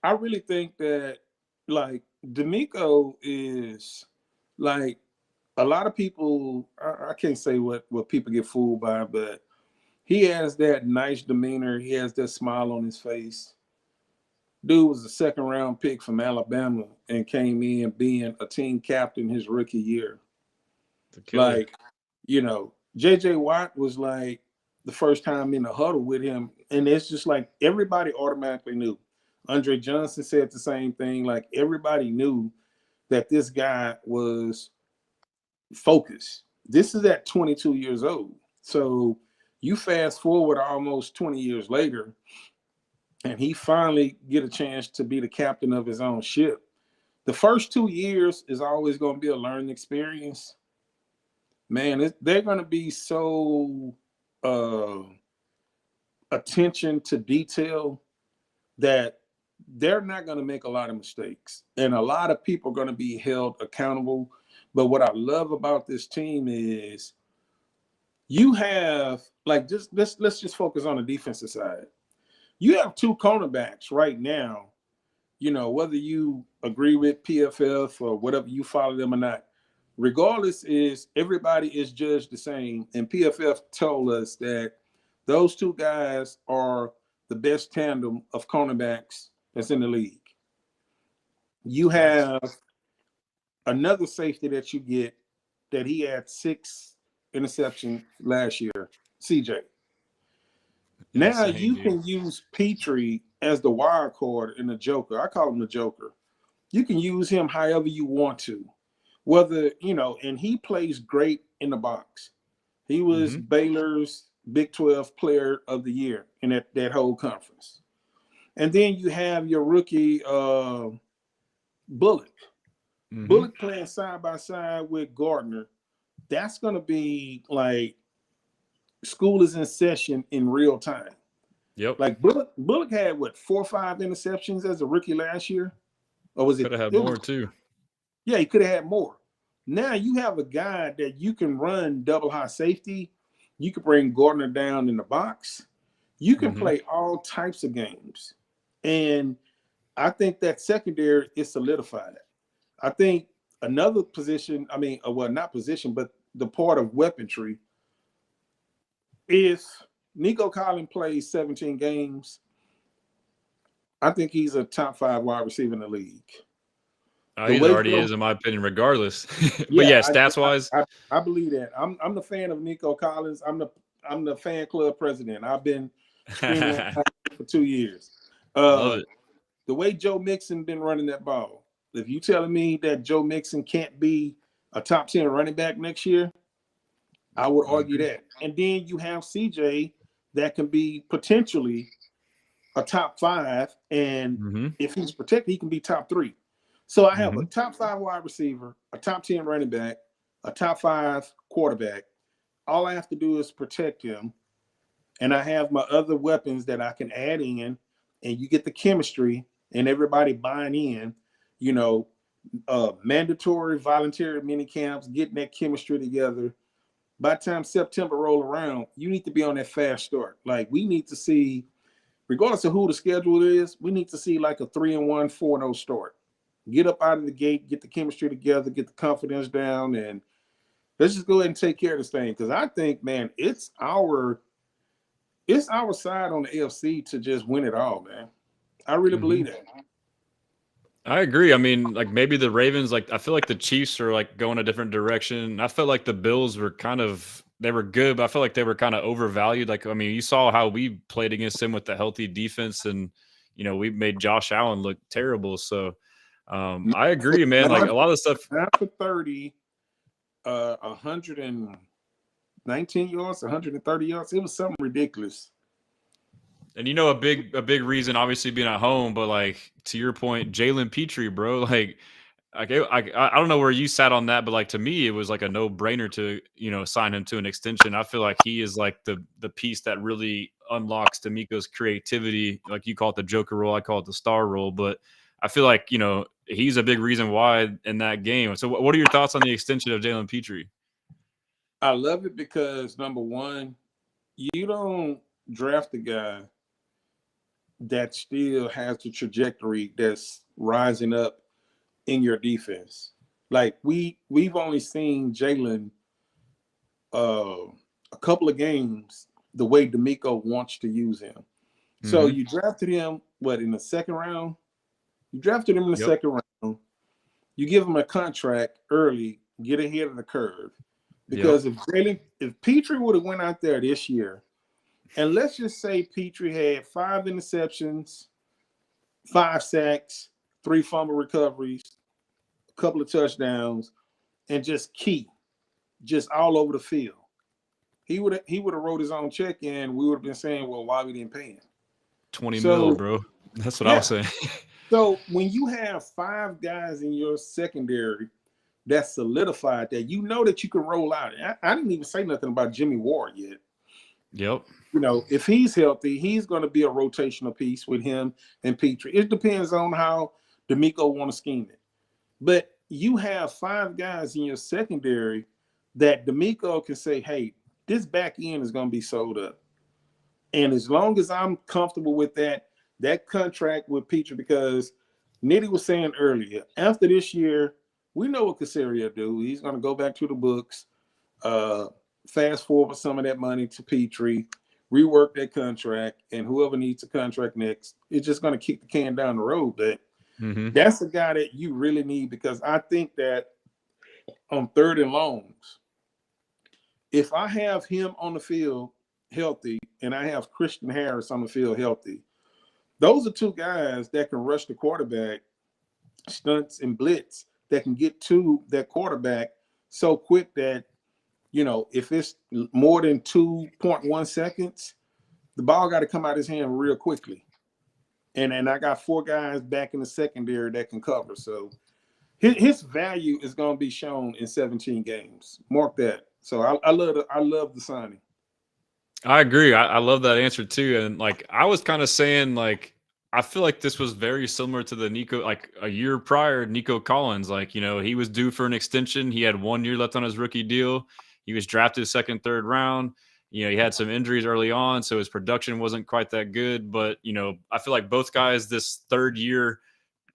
I really think that like D'Amico is like a lot of people. I can't say what people get fooled by, but he has that nice demeanor. He has that smile on his face. Dude was a second-round pick from Alabama and came in being a team captain his rookie year. Like, J.J. Watt was like the first time in the huddle with him, and it's just like everybody automatically knew. Andre Johnson said the same thing. Like everybody knew that this guy was focused. This is at 22 years old. So you fast forward almost 20 years later, and he finally get a chance to be the captain of his own ship. The first 2 years is always going to be a learning experience. Man, they're going to be so attention to detail that they're not going to make a lot of mistakes. And a lot of people are going to be held accountable. But what I love about this team is you have, like, let's just focus on the defensive side. You have two cornerbacks right now, whether you agree with PFF or whatever, you follow them or not. Regardless, is everybody is judged the same. And PFF told us that those two guys are the best tandem of cornerbacks that's in the league. You have another safety that you get that he had 6 interceptions last year, CJ. Now you can use Petrie as the wild card and the joker. I call him the joker. You can use him however you want to. Whether, and he plays great in the box. He was Baylor's Big 12 Player of the Year in that whole conference. And then you have your rookie Bullock. Bullock playing side by side with Gardner. That's going to be like school is in session in real time. Yep. Like Bullock had 4 or 5 interceptions as a rookie last year, or was it? Could have had more too. Yeah, he could have had more. Now you have a guy that you can run double high safety. You can bring Gardner down in the box. You can play all types of games, and I think that secondary is solidified. I think another position. I mean, not position, but the part of weaponry. If Nico Collins plays 17 games, I think he's a top 5 wide receiver in the league. He already is, in my opinion, regardless. But stats-wise, I believe that. I'm the fan of Nico Collins. I'm the fan club president. I've been screaming for 2 years. Love it. The way Joe Mixon been running that ball. If you telling me that Joe Mixon can't be a top 10 running back next year, I would argue that. And then you have CJ that can be potentially a top 5, and if he's protected, he can be top 3. So I have a top 5 wide receiver, a top 10 running back, a top 5 quarterback. All I have to do is protect him, and I have my other weapons that I can add in, and you get the chemistry and everybody buying in, mandatory, voluntary mini camps, getting that chemistry together. By the time September roll around, you need to be on that fast start. Like, we need to see, regardless of who the schedule is, we need to see like a 3-1, 4-0 start. Get up out of the gate, get the chemistry together, get the confidence down, and let's just go ahead and take care of this thing. Because I think, man, it's our side on the AFC to just win it all, man. I really believe that. I agree. I mean, like maybe the Ravens, like I feel like the Chiefs are like going a different direction. I felt like the Bills were they were good, but I feel like they were kind of overvalued. Like, I mean, you saw how we played against them with the healthy defense, and we made Josh Allen look terrible. So I agree, man. Like a lot of stuff. After 30, 119 yards, 130 yards. It was something ridiculous. And a big reason, obviously being at home, but like to your point, Jalen Petrie, bro, like I don't know where you sat on that, but like to me, it was like a no brainer to sign him to an extension. I feel like he is like the piece that really unlocks D'Amico's creativity. Like you call it the Joker role, I call it the star role, but I feel like he's a big reason why in that game. So what are your thoughts on the extension of Jalen Petrie? I love it because number one, you don't draft a guy that still has the trajectory that's rising up in your defense. Like we've only seen Jalen a couple of games the way D'Amico wants to use him. So you drafted him in the second round? You drafted him in the second round. You give him a contract early, get ahead of the curve. Because if Petrie would have went out there this year, and let's just say Petrie had 5 interceptions, 5 sacks, 3 fumble recoveries, a couple of touchdowns, and just all over the field. He would have wrote his own check, and we would have been saying, well, why we didn't pay him? 20 mil, bro. That's what I was saying. So when you have 5 guys in your secondary that's solidified, that that you can roll out. I didn't even say nothing about Jimmy Ward yet. Yep. If he's healthy, he's going to be a rotational piece with him and Petrie. It depends on how D'Amico want to scheme it. But you have 5 guys in your secondary that D'Amico can say, hey, this back end is going to be sold up. And as long as I'm comfortable with that contract with Petrie, because Knitty was saying earlier, after this year, we know what Caserio do. He's going to go back to the books, fast forward some of that money to Petrie, rework that contract, and whoever needs a contract next, it's just going to kick the can down the road. But that's a guy that you really need, because I think that on 3rd and longs, if I have him on the field healthy and I have Christian Harris on the field healthy, those are 2 guys that can rush the quarterback, stunts and blitz, that can get to that quarterback so quick that, if it's more than 2.1 seconds, the ball got to come out of his hand real quickly. And I got 4 guys back in the secondary that can cover. So his value is going to be shown in 17 games. Mark that. So I love the signing. I agree. I love that answer too. And like I was kind of saying, like I feel like this was very similar to the Nico, like a year prior, Nico Collins. Like, he was due for an extension. He had 1 year left on his rookie deal. He was drafted 2nd, 3rd round. He had some injuries early on, so his production wasn't quite that good. But, I feel like both guys this 3rd year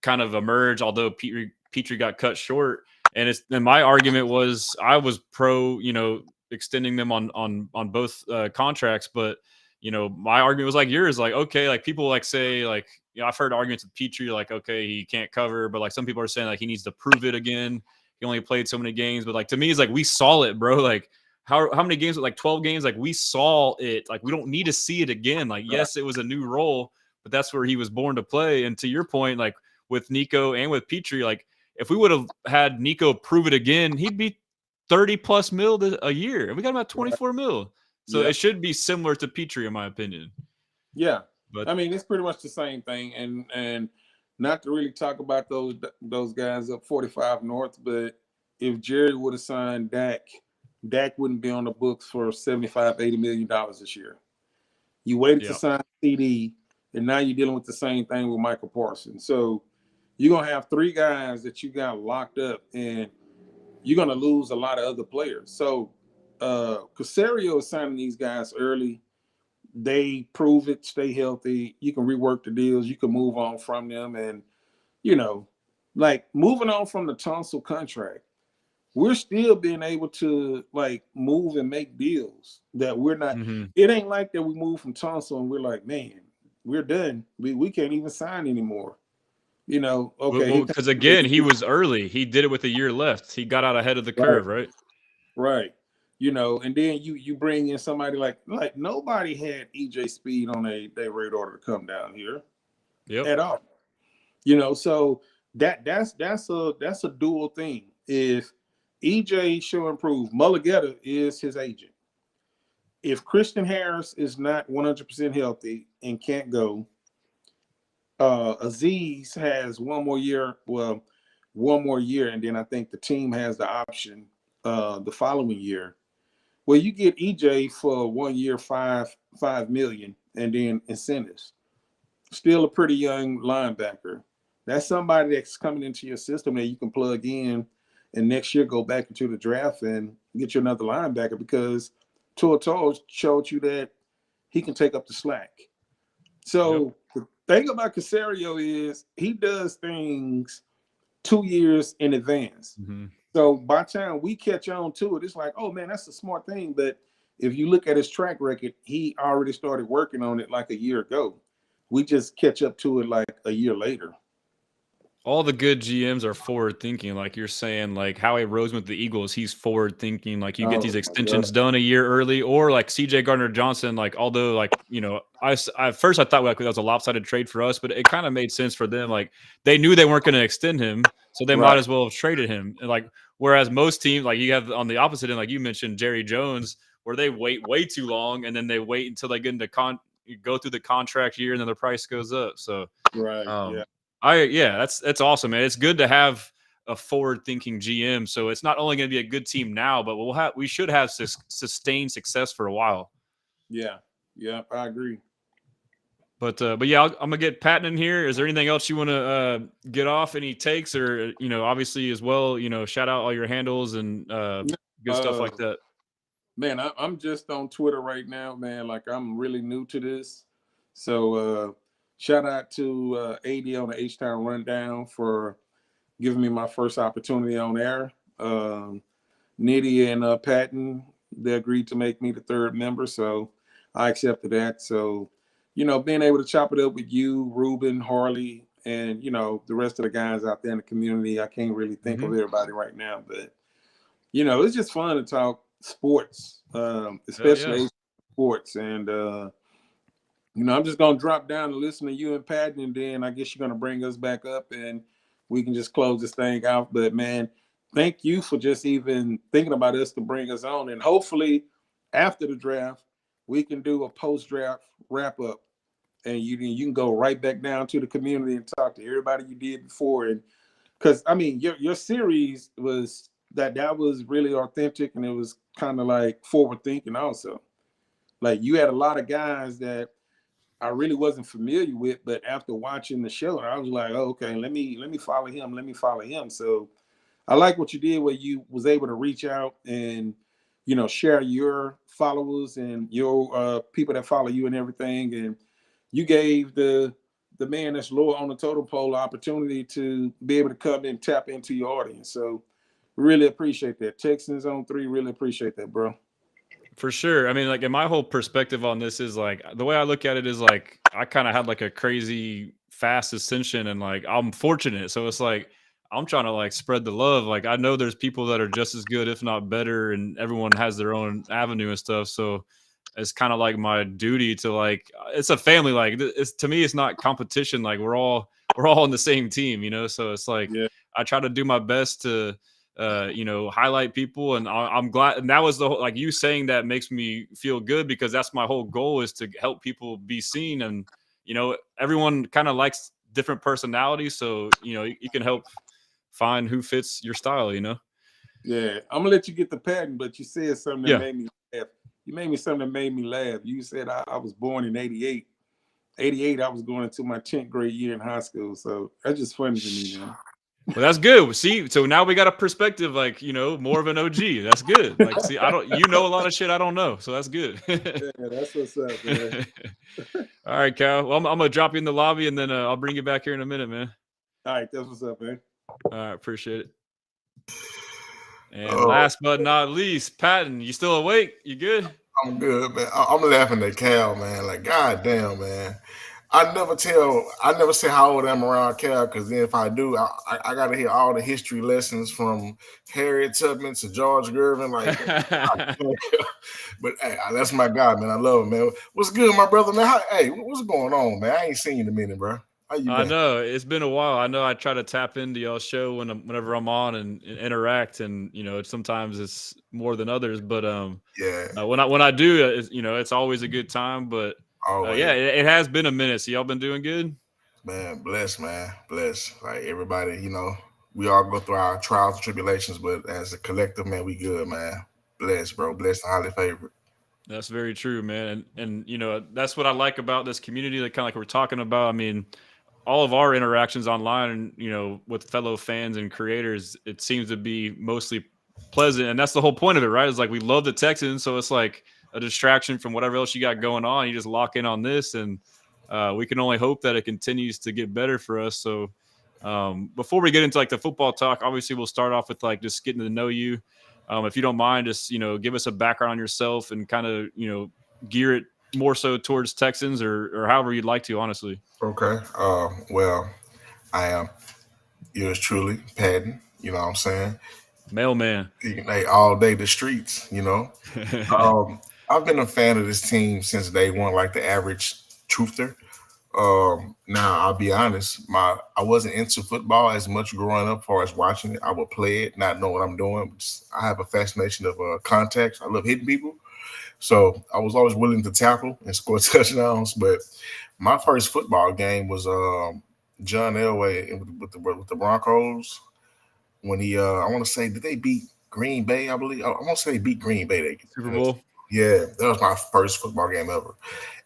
kind of emerged, although Petrie got cut short. And my argument was I was pro, extending them on both contracts, but my argument was like yours, like, okay, like people like say, like, I've heard arguments with Petrie, like, okay, he can't cover, but like some people are saying like he needs to prove it again. He only played so many games, but like to me, it's like we saw it, bro. Like how many games? Like 12 games. Like we saw it. Like we don't need to see it again. Like yes, it was a new role, but that's where he was born to play. And to your point, like with Nico and with Petrie, like if we would have had Nico prove it again, he'd be 30+ mil a year. We got about 24 mil. So it should be similar to Petrie, in my opinion. Yeah. But I mean, it's pretty much the same thing. And not to really talk about those guys up 45 North, but if Jerry would have signed Dak wouldn't be on the books for $75, $80 million this year. You waited to sign CD, and now you're dealing with the same thing with Michael Parsons. So you're going to have 3 guys that you got locked up, and you're going to lose a lot of other players. So Caserio is signing these guys early. They prove it, stay healthy. You can rework the deals. You can move on from them. And, like moving on from the Tonsil contract, we're still being able to like move and make deals that we're not. It ain't like that we move from Tonsil and we're like, man, we're done. We can't even sign anymore. Okay. Because again, he was early. He did it with a year left. He got out ahead of the curve, right? Right. And then you bring in somebody like nobody had EJ Speed on their radar to come down here at all. So that's a dual thing. If EJ should improve. Mulligetta is his agent. If Christian Harris is not 100% healthy and can't go, Aziz has one more year. Well, one more year, and then I think the team has the option the following year. Well, you get EJ for 1 year, $5 million, and then incentives. Still a pretty young linebacker. That's somebody that's coming into your system that you can plug in, and next year go back into the draft and get you another linebacker, because Tua showed you that he can take up the slack. So the thing about Caserio is he does things 2 years in advance. Mm-hmm. So by the time we catch on to it, it's like, oh man, that's a smart thing. But if you look at his track record, he already started working on it like a year ago. We just catch up to it like a year later. All the good GMs are forward thinking, like you're saying. Like Howie Roseman with the Eagles, he's forward thinking. Like you get these extensions done a year early, or like CJ Gardner-Johnson. Like although like I first I thought like that was a lopsided trade for us, but it kind of made sense for them. Like they knew they weren't going to extend him, so they might as well have traded him. And like whereas most teams, like you have on the opposite end, like you mentioned Jerry Jones, where they wait way too long and then they wait until they get into go through the contract year and then the price goes up. So that's awesome, man. It's good to have a forward-thinking GM. So it's not only going to be a good team now, but we should have sustained success for a while. Yeah, I agree. But yeah, I'm gonna get P.A.T.N. in here. Is there anything else you want to get off? Any takes, or obviously as well, shout out all your handles and good stuff like that. Man, I'm just on Twitter right now, man. Like I'm really new to this, so. Shout out to AD on the H-Town Rundown for giving me my first opportunity on air. Knitty and P.A.T.N., they agreed to make me the third member, so I accepted that. So, being able to chop it up with you, Ruben, Harley, and, the rest of the guys out there in the community, I can't really think of everybody right now, but, it's just fun to talk sports, especially sports. And, I'm just going to drop down and listen to you and P.A.T.N., and then I guess you're going to bring us back up and we can just close this thing out. But, man, thank you for just even thinking about us to bring us on. And hopefully after the draft, we can do a post-draft wrap-up, and you can go right back down to the community and talk to everybody you did before. And because, I mean, your series was that was really authentic, and it was kind of like forward-thinking also. Like you had a lot of guys that I really wasn't familiar with, but after watching the show, I was like, oh, okay, let me follow him. Let me follow him. So I like what you did, where you was able to reach out and, share your followers and your people that follow you and everything. And you gave the man that's lower on the totem pole opportunity to be able to come and tap into your audience. So really appreciate that. Texans on 3, really appreciate that, bro. For sure. I mean, like, and my whole perspective on this is like, the way I look at it is like, I kind of had like a crazy fast ascension, and like, I'm fortunate. So it's like, I'm trying to like spread the love. Like, I know there's people that are just as good, if not better, and everyone has their own avenue and stuff. So it's kind of like my duty to like, it's a family. Like it's, to me, it's not competition. Like we're all on the same team, so it's like, I try to do my best to, highlight people, and I'm glad. And that was the whole, like you saying that makes me feel good, because that's my whole goal, is to help people be seen. And, everyone kind of likes different personalities. So, you can help find who fits your style, Yeah. I'm gonna let you get the P.A.T.N., but you said something that made me laugh. You made me something that made me laugh. You said I was born in 88. 88, I was going into my 10th grade year in high school. So that's just funny to me, man. Well, that's good. See, so now we got a perspective, like, more of an OG. That's good. Like, see, a lot of shit I don't know, so that's good. Yeah, that's what's up, man. All right, Cal. Well, I'm gonna drop you in the lobby, and then I'll bring you back here in a minute, man. All right, that's what's up, man. All right, appreciate it. And last but not least, P.A.T.N., you still awake? You good? I'm good, man. I'm laughing at Cal, man. Like, goddamn, man. I never say how old I am around Cal, because then if I do, I got to hear all the history lessons from Harriet Tubman to George Gervin. Like, but hey, that's my guy, man. I love him, man. What's good, my brother, man? Hey, what's going on, man? I ain't seen you in a minute, bro. How you I been? know it's been a while. I know I try to tap into y'all's show whenever I'm on and interact, and sometimes it's more than others. But Yeah, when I do, it's always a good time. But yeah, always. it has been a minute. So y'all been doing good. Man, bless, man, bless. Like everybody, we all go through our trials and tribulations, but as a collective, man, we good, man. Bless, bro. Bless and highly favorite. That's very true, man. And that's what I like about this community that kind of like we're talking about. I mean, all of our interactions online, with fellow fans and creators, it seems to be mostly pleasant. And that's the whole point of it, right? It's like we love the Texans, so it's like a distraction from whatever else you got going on. You just lock in on this, and we can only hope that it continues to get better for us. So before we get into like the football talk, obviously we'll start off with like just getting to know you. If you don't mind, just give us a background on yourself and kind of gear it more so towards Texans or however you'd like to. Honestly, Okay. Well, I am yours truly, Patton. You know what I'm saying? mailman. Like all day the streets. I've been a fan of this team since day one, like the average truther. Now I'll be honest, I wasn't into football as much growing up, as far as watching it. I would play it, not know what I'm doing. I have a fascination of contact. I love hitting people, so I was always willing to tackle and score touchdowns. But my first football game was John Elway with the Broncos when he I want to say, did they beat Green Bay? I believe I want to say they beat Green Bay. Super Bowl. Yeah, that was my first football game ever.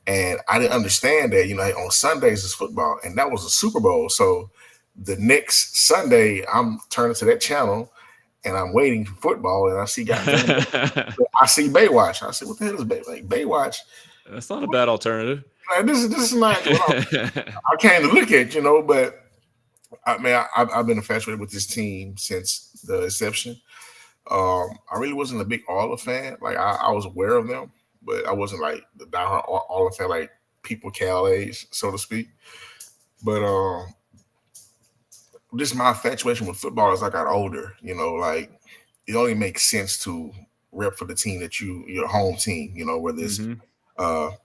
And I didn't understand that, on Sundays is football, and that was a Super Bowl. So the next Sunday, I'm turning to that channel and I'm waiting for football, and I see I see Baywatch. I said, "What the hell is Baywatch?" That's not a bad alternative. Like, this is not what I came to look at, But I've been infatuated with this team since the inception. I really wasn't a big Oiler fan. Like I was aware of them, but I wasn't like the diehard Oiler fan, like people Cal age, so to speak. But just my infatuation with football as I got older, like it only makes sense to rep for the team that your home team, whether it's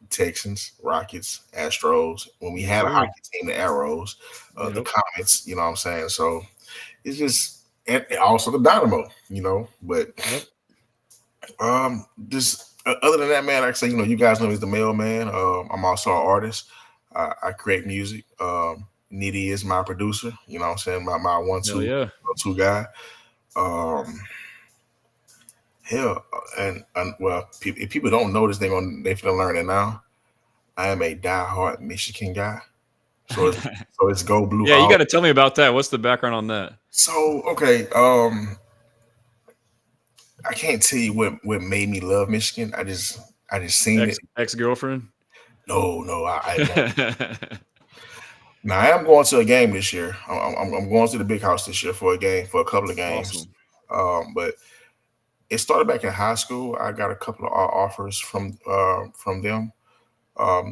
Texans, Rockets, Astros. When we had a hockey team, the Arrows, the Comets, you know what I'm saying? So it's just, and also the Dynamo, but just other than that, man, like I say, you guys know me as the mailman. I'm also an artist. I create music. Knitty is my producer, you know what I'm saying? My 1-2 two guy. Hell, and well, if people don't know this, they finna learn it now. I am a diehard Michigan guy. So it's go blue. Yeah, you got to tell me about that. What's the background on that? So okay, I can't tell you what made me love Michigan. I just seen it. Ex-girlfriend? No, I now I am going to a game this year. I'm going to the big house this year for a couple of games. Awesome. But it started back in high school. I got a couple of offers from them.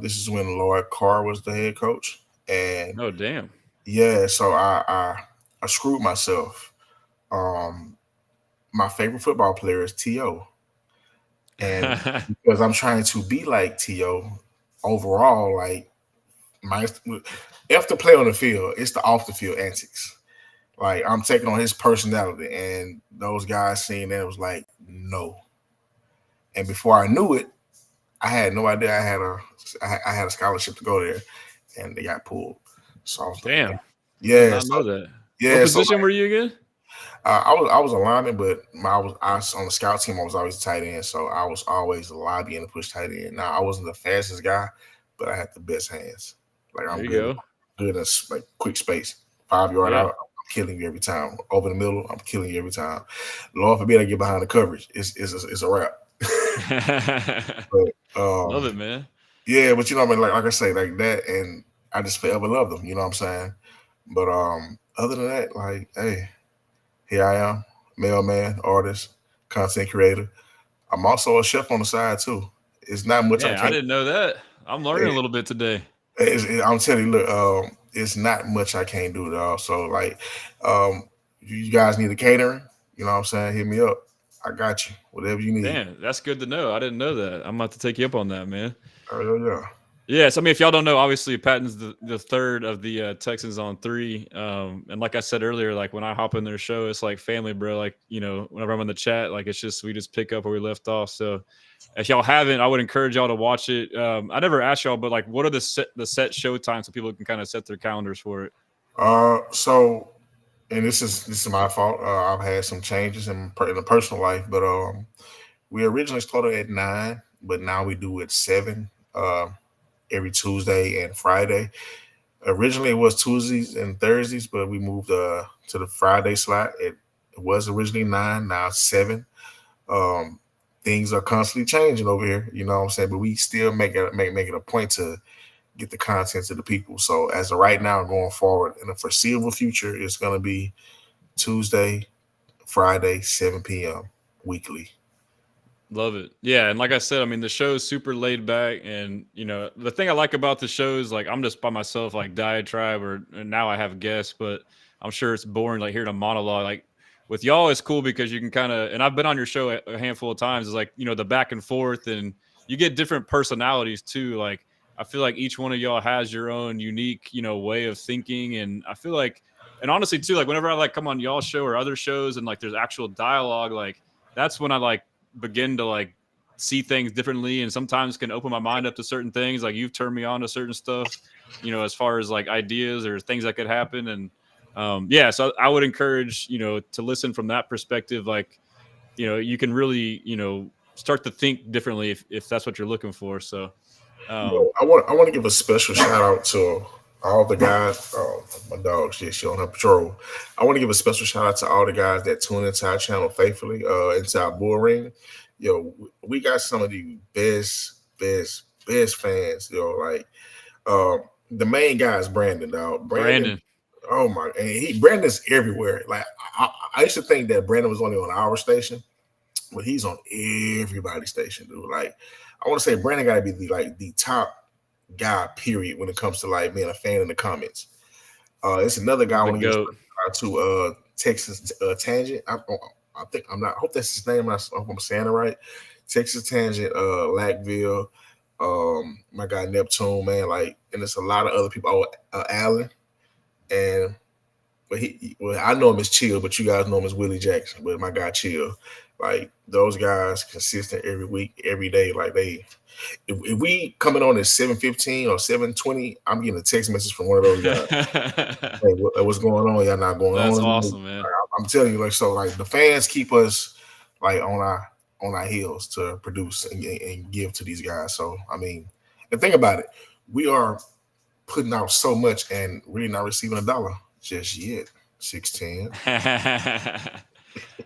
This is when Lloyd Carr was the head coach, and oh damn, yeah. So I screwed myself. My favorite football player is T.O., and because I'm trying to be like T.O. overall, like if to play on the field, it's the off the field antics. Like I'm taking on his personality, and those guys seeing that was like no. And before I knew it, I had no idea I had a scholarship to go there, and they got pulled. So I was damn, like, yeah, I did not know that. Yeah, what position were you again? I was a lineman, but I was on the scout team. I was always a tight end, so I was always lobbying to push tight end. Now I wasn't the fastest guy, but I had the best hands. Like I'm good in like quick space, 5 yard out. I'm killing you every time. Over the middle, I'm killing you every time. Lord forbid I get behind the coverage. It's a wrap. But, love it, man. Yeah, but I mean, like I say, like that, and I just forever love them. You know what I'm saying? But other than that, like, hey, here I am, mailman, artist, content creator. I'm also a chef on the side too. It's not much I didn't know that. I'm learning a little bit today. I'm telling you, look, it's not much I can't do, dog. So like, you guys need a catering, you know what I'm saying? Hit me up. I got you. Whatever you need. Damn, that's good to know. I didn't know that. I'm about to take you up on that, man. Oh yeah. Yes, I mean, if y'all don't know, obviously Patton's the third of the Texans on three. And like I said earlier, like when I hop in their show, it's like family, bro. Like, you know, whenever I'm in the chat, like it's just we just pick up where we left off. So if y'all haven't, I would encourage y'all to watch it. I never asked y'all, but like, what are the set show times so people can kind of set their calendars for it? So, and this is my fault. I've had some changes in the personal life, but we originally started at 9, but now we do it 7. Every Tuesday and Friday. Originally it was Tuesdays and Thursdays, but we moved to the Friday slot. It was originally 9, now it's 7. Um, things are constantly changing over here, you know what I'm saying? But we still make it a point to get the content to the people. So as of right now, going forward in the foreseeable future, it's gonna be Tuesday, Friday, 7 p.m. weekly. Love it. Yeah, and like I said, I mean the show is super laid back, and you know the thing I like about the show is like I'm just by myself, like diatribe, or and now I have guests, but I'm sure it's boring like hearing a monologue. Like with y'all, it's cool because you can kind of, and I've been on your show a handful of times. It's like you know the back and forth, and you get different personalities too. Like I feel like each one of y'all has your own unique, you know, way of thinking, and I feel like, and honestly too, like whenever I like come on y'all show or other shows, and like there's actual dialogue, like that's when I like begin to like see things differently and sometimes can open my mind up to certain things. Like you've turned me on to certain stuff, you know, as far as like ideas or things that could happen. And yeah, so I would encourage, you know, to listen from that perspective. Like, you know, you can really, you know, start to think differently if that's what you're looking for. So um I want to give a special shout out to all the guys. Oh, my dog, she on her patrol. I want to give a special shout out to all the guys that tune into our channel faithfully, into our bull ring. Yo, we got some of the best fans. Yo, like the main guy is Brandon, dog. Brandon. Brandon. Oh my, and Brandon's everywhere. Like I used to think that Brandon was only on our station, but he's on everybody's station, dude. Like I want to say Brandon got to be the top guy, period, when it comes to like being a fan in the comments. It's another guy I The want to give a goat. shout out to Texas Tangent. I think I'm not. I hope that's his name. I hope I'm saying it right. Texas Tangent, Lackville, my guy Neptune, man. Like, and there's a lot of other people. Oh, Allen, and well, I know him as Chill, but you guys know him as Willie Jackson. But my guy Chill, like those guys, consistent every week, every day. Like if we coming on at 7:15 or 7:20, I'm getting a text message from one of those guys. Hey, what's going on? Y'all not going That's on? awesome, man. I'm telling you, like so, like the fans keep us like on our heels to produce and give to these guys. So I mean, and think about it, we are putting out so much and really not receiving a dollar just yet. 610.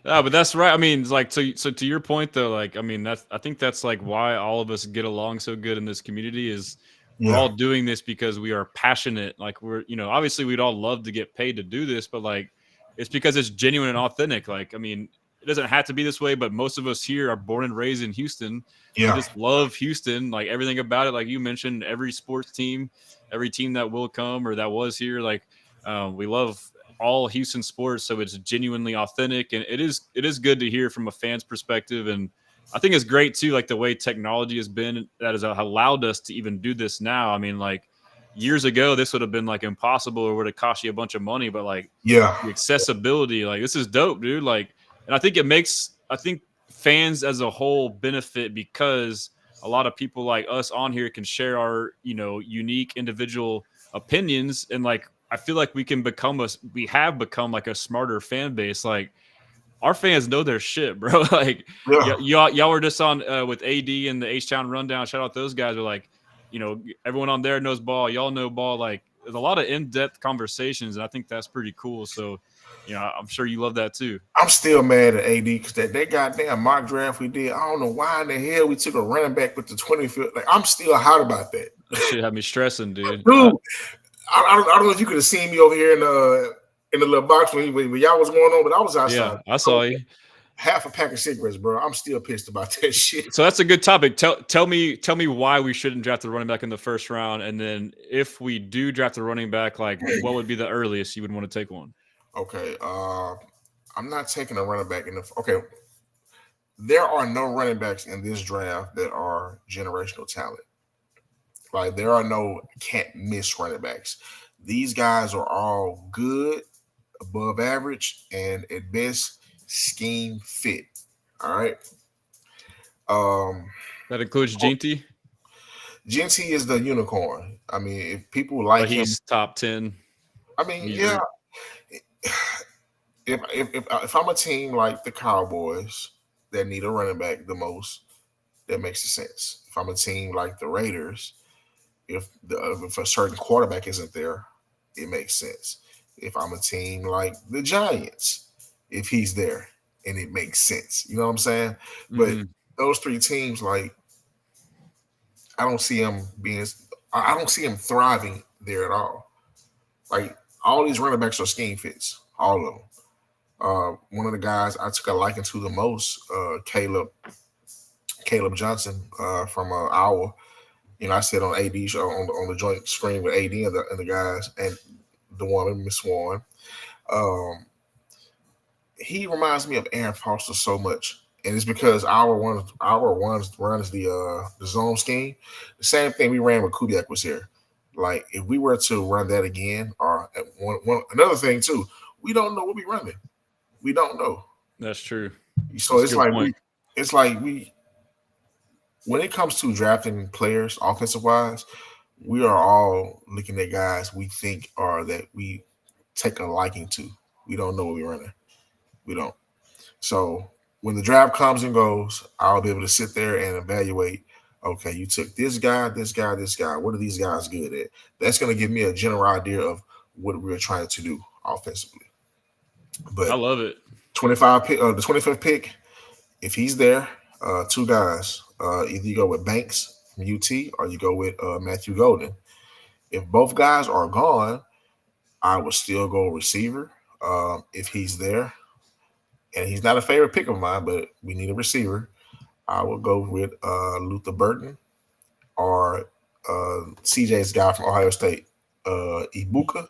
No, but that's right. I mean, like, so to your point though, like, I mean, I think that's like why all of us get along so good in this community is we're Yeah, all doing this because we are passionate. Like, we're, you know, obviously we'd all love to get paid to do this, but like, it's because it's genuine and authentic. Like, I mean, it doesn't have to be this way, but most of us here are born and raised in Houston. We yeah, just love Houston, like everything about it. Like you mentioned, every sports team, every team that will come or that was here, like, we love all Houston sports, so it's genuinely authentic, and it is good to hear from a fan's perspective. And I think it's great too, like the way technology has been that has allowed us to even do this now. I mean, like years ago, this would have been like impossible or would have cost you a bunch of money, but like yeah, the accessibility, like this is dope, dude. Like, and I think fans as a whole benefit because a lot of people like us on here can share our, you know, unique individual opinions, and like I feel like we have become like a smarter fan base. Like our fans know their shit, bro. Like yeah. y'all were just on with AD and the H-Town rundown. Shout out those guys. Are like, you know, everyone on there knows ball. Y'all know ball. Like there's a lot of in-depth conversations, and I think that's pretty cool. So, you know, I'm sure you love that too. I'm still mad at AD because that goddamn mock draft we did. I don't know why in the hell we took a running back with the 25th. Like I'm still hot about that, That shit had me stressing, dude. dude. I don't know if you could have seen me over here in the little box when y'all was going on, but I was outside. Yeah, I saw you. Half a pack of cigarettes, bro. I'm still pissed about that shit. So that's a good topic. Tell me why we shouldn't draft the running back in the first round, and then if we do draft the running back, like what would be the earliest you would want to take one? Okay, I'm not taking a running back in the. Okay, there are no running backs in this draft that are generational talent. Like there are no can't miss running backs. These guys are all good, above average, and at best scheme fit. All right. That includes Ginty, Genty is the unicorn. I mean, if people but like him, he's top 10. I mean, He's yeah. If I'm a team like the Cowboys that need a running back the most, that makes sense. If I'm a team like the Raiders, if a certain quarterback isn't there, it makes sense. If I'm a team like the Giants, if he's there, and it makes sense. You know what I'm saying? But those three teams, like, I don't see him being. I don't see him thriving there at all. Like all these running backs are scheme fits, all of them. One of the guys I took a liking to the most, Caleb Johnson from Iowa. You know, I said on AD show on the joint screen with AD and the guys and the woman Miss Warren. He reminds me of Aaron Foster so much, and it's because our one runs the zone scheme. The same thing we ran when Kubiak was here. Like if we were to run that again, or another thing too, we don't know what we running. We don't know. That's true. So That's it's like we when it comes to drafting players offensive wise, we are all looking at guys we think are that we take a liking to. We don't know what we're running. We don't. So when the draft comes and goes, I'll be able to sit there and evaluate. Okay, you took this guy, this guy, this guy. What are these guys good at? That's going to give me a general idea of what we're trying to do offensively. But I love it. 25 pick, the 25th pick, if he's there, two guys. Either you go with Banks from UT or you go with Matthew Golden. If both guys are gone, I would still go receiver if he's there. And he's not a favorite pick of mine, but we need a receiver. I will go with Luther Burton or CJ's guy from Ohio State, Ibuka.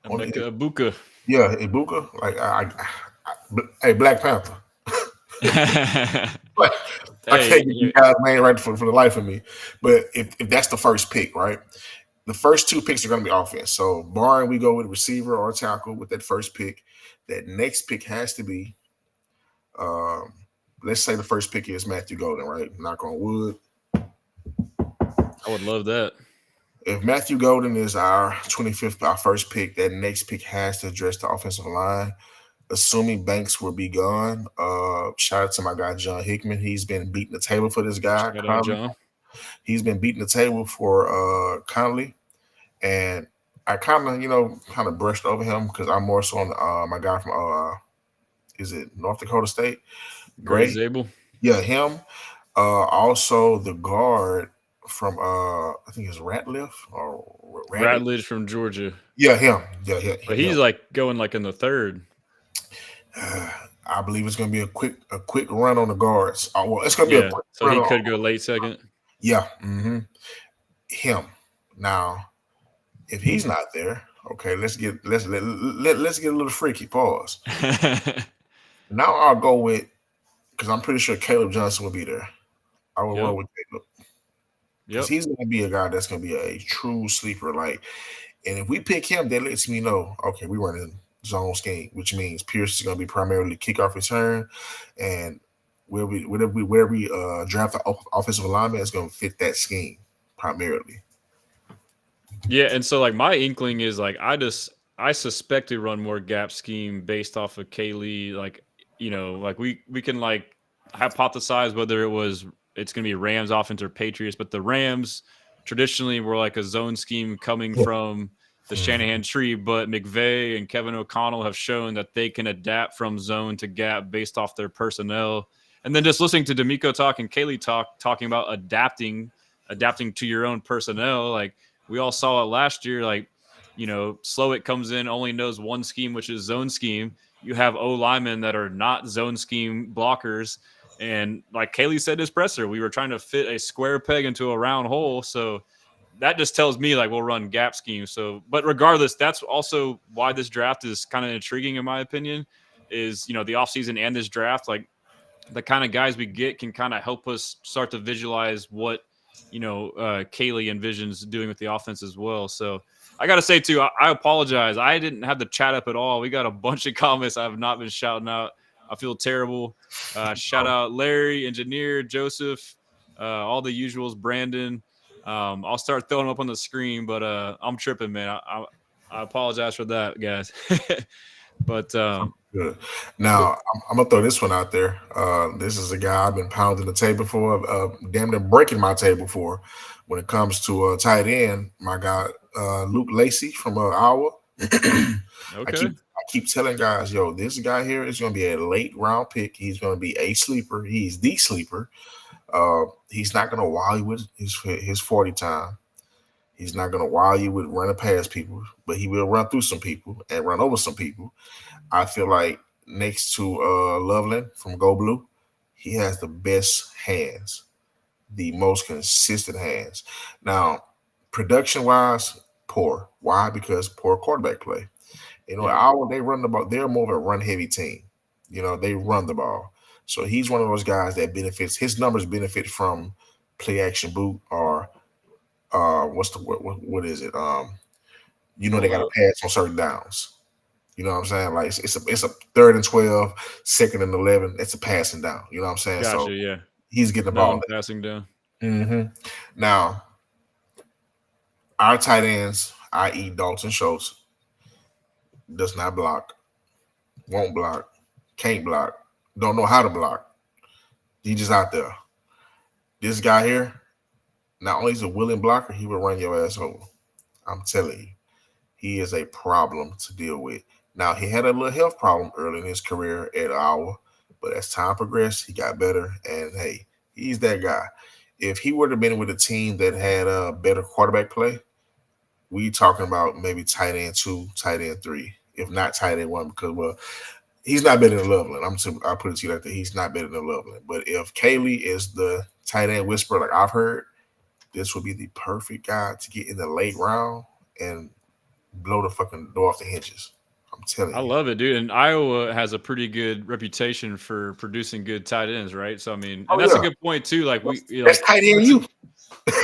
Emeka Ibuka. Yeah, Ibuka. Like hey, Black Panther. But I can't get you guys' name right for the life of me. But if that's the first pick, right? The first two picks are going to be offense. So barring we go with receiver or tackle with that first pick, that next pick has to be let's say the first pick is Matthew Golden, right? Knock on wood. I would love that. If Matthew Golden is our 25th, our first pick, that next pick has to address the offensive line. Assuming Banks will be gone. Shout out to my guy John Hickman. He's been beating the table for this guy. Shout out, John. He's been beating the table for Conley. And I kind of brushed over him because I'm more so on my guy from is it North Dakota State? Gray Zabel. Yeah, him. Also the guard from I think it's Ratliff or Ratledge from Georgia. Yeah, him. Yeah. But he's like going like in the third. I believe it's going to be a quick run on the guards. Well, it's going to be a quick so run he could go late second. Yeah. Mm-hmm. Him. Now, if he's not there, okay, let's get a little freaky. Pause. Now I'll go with because I'm pretty sure Caleb Johnson will be there. I will roll with Caleb. Because he's going to be a guy that's going to be a true sleeper. Like, and if we pick him, that lets me know, okay, we running zone scheme, which means Pierce is going to be primarily kickoff return, and where we draft the offensive alignment is going to fit that scheme primarily. Yeah, and so like my inkling is like I suspect to run more gap scheme based off of Kaylee. Like like we can like hypothesize whether it's going to be Rams offense or Patriots, but the Rams traditionally were like a zone scheme coming from the Shanahan tree, but McVay and Kevin O'Connell have shown that they can adapt from zone to gap based off their personnel. And then just listening to D'Amico talk and Kaylee talking about adapting to your own personnel. Like we all saw it last year, like, Slowick comes in, only knows one scheme, which is zone scheme. You have O linemen that are not zone scheme blockers. And like Kaylee said, his presser, we were trying to fit a square peg into a round hole. So that just tells me like we'll run gap scheme. So, but regardless, that's also why this draft is kind of intriguing in my opinion is, the offseason and this draft, like the kind of guys we get can kind of help us start to visualize what Kaylee envisions doing with the offense as well. So I got to say, too, I apologize. I didn't have the chat up at all. We got a bunch of comments I have not been shouting out. I feel terrible. Shout out Larry, Engineer, Joseph, all the usuals, Brandon. I'll start throwing them up on the screen, but I'm tripping, man. I apologize for that, guys. But Good. Now I'm gonna throw this one out there. This is a guy I've been pounding the table for, damn near breaking my table for. When it comes to tight end, my guy Luke Lacey from Iowa. okay. I keep telling guys, yo, this guy here is gonna be a late round pick. He's gonna be a sleeper. He's the sleeper. He's not gonna wow you with his 40 time. He's not gonna wow you with running past people, but he will run through some people and run over some people. I feel like next to Loveland from Go Blue, he has the best hands, the most consistent hands. Now, production wise, poor. Why? Because poor quarterback play. Iowa, they run the ball. They're more of a run heavy team. They run the ball. So he's one of those guys that benefits. His numbers benefit from play action boot or what is it? They got to pass on certain downs. You know what I'm saying? Like it's a 3rd and 12, 2nd and 11. It's a passing down. You know what I'm saying? Gotcha, So yeah. he's getting the ball passing down. Now, our tight ends, i.e. Dalton Schultz, does not block, won't block, can't block, don't know how to block. He's just out there. This guy here, not only is a willing blocker, he will run your ass over. I'm telling you, he is a problem to deal with. Now, he had a little health problem early in his career at Iowa, but as time progressed, he got better. And, hey, he's that guy. If he would have been with a team that had a better quarterback play, we talking about maybe tight end 2, tight end 3, if not tight end 1, because, well, he's not better than Loveland. I'll put it to you like that. He's not better than Loveland. But if Kaylee is the tight end whisperer like I've heard, this would be the perfect guy to get in the late round and blow the fucking door off the hinges. I'm telling you. I love it, dude. And Iowa has a pretty good reputation for producing good tight ends, right? So I mean, and that's a good point too. Like that's tight end you.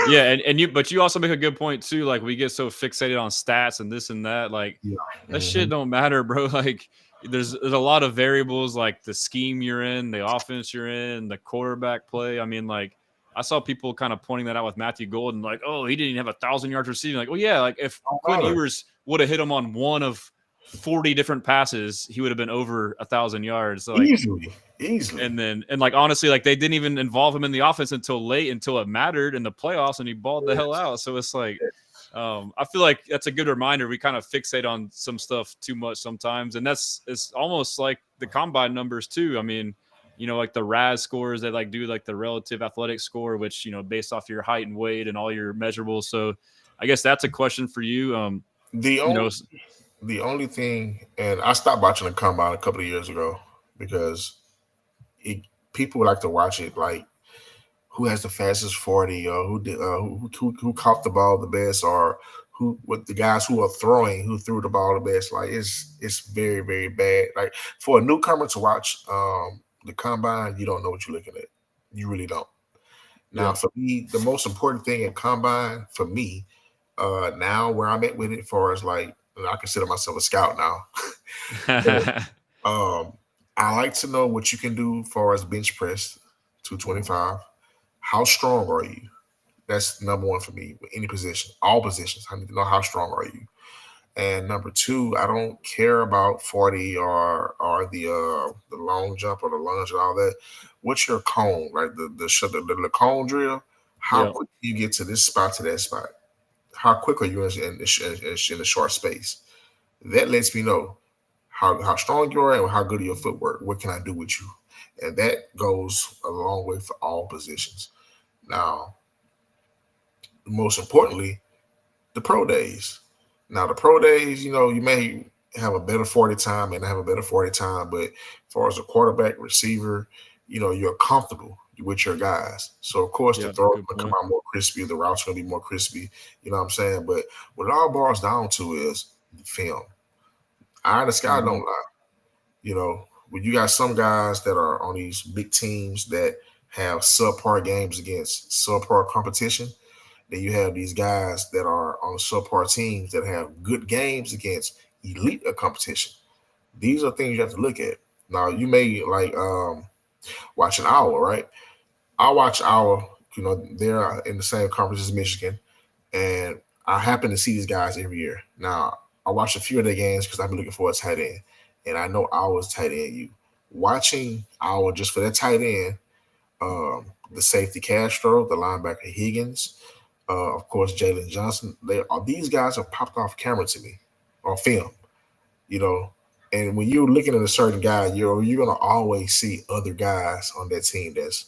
Yeah, but you also make a good point too. Like we get so fixated on stats and this and that. Like that shit don't matter, bro. Like there's a lot of variables, like the scheme you're in, the offense you're in, the quarterback play. I mean, like I saw people kind of pointing that out with Matthew Golden, like, oh, he didn't even have 1,000 yards receiving. Like, oh yeah, like if Quinn Ewers would have hit him on one of 40 different passes, he would have been over 1,000 yards. So like, easily. And like honestly, like they didn't even involve him in the offense until it mattered in the playoffs, and he balled the hell out. So it's like, I feel like that's a good reminder. We kind of fixate on some stuff too much sometimes, and it's almost like the combine numbers too. I mean, like the RAS scores that like do like the relative athletic score, which based off your height and weight and all your measurables. So I guess that's a question for you. The only thing, and I stopped watching the combine a couple of years ago because people like to watch it like who has the fastest 40 or who caught the ball the best or what the guys who are throwing who threw the ball the best. Like it's very, very bad. Like for a newcomer to watch the combine, you don't know what you're looking at. You really don't. Now for me, the most important thing in combine for me, now where I'm at with it, far as like I consider myself a scout now. I like to know what you can do far as bench press, 225. How strong are you? That's number one for me with any position, all positions. I need to know how strong are you. And number two, I don't care about 40 or the long jump or the lunge and all that. What's your cone? Like the cone drill? How quick do you get to this spot to that spot? How quick are you in the short space? That lets me know how strong you are and how good are your footwork. What can I do with you? And that goes a long way for all positions. Now, most importantly, the pro days. Now, the pro days, you may have a better 40 time and have a better 40 time, but as far as a quarterback, receiver, you're comfortable with your guys. So, of course, the throw is going to come out more crispy. The route's going to be more crispy. You know what I'm saying? But what it all boils down to is film. Eye in the sky don't lie. When you got some guys that are on these big teams that have subpar games against subpar competition. Then you have these guys that are on subpar teams that have good games against elite competition. These are things you have to look at. Now you may like watch an hour, right? I watch our, they're in the same conference as Michigan, and I happen to see these guys every year. Now I watch a few of their games because I've been looking for a tight end, and I know ours tight end. You watching our just for that tight end, the safety Castro, the linebacker Higgins, of course Jalen Johnson. They are these guys have popped off camera to me on film, you know. And when you're looking at a certain guy, you're gonna always see other guys on that team that's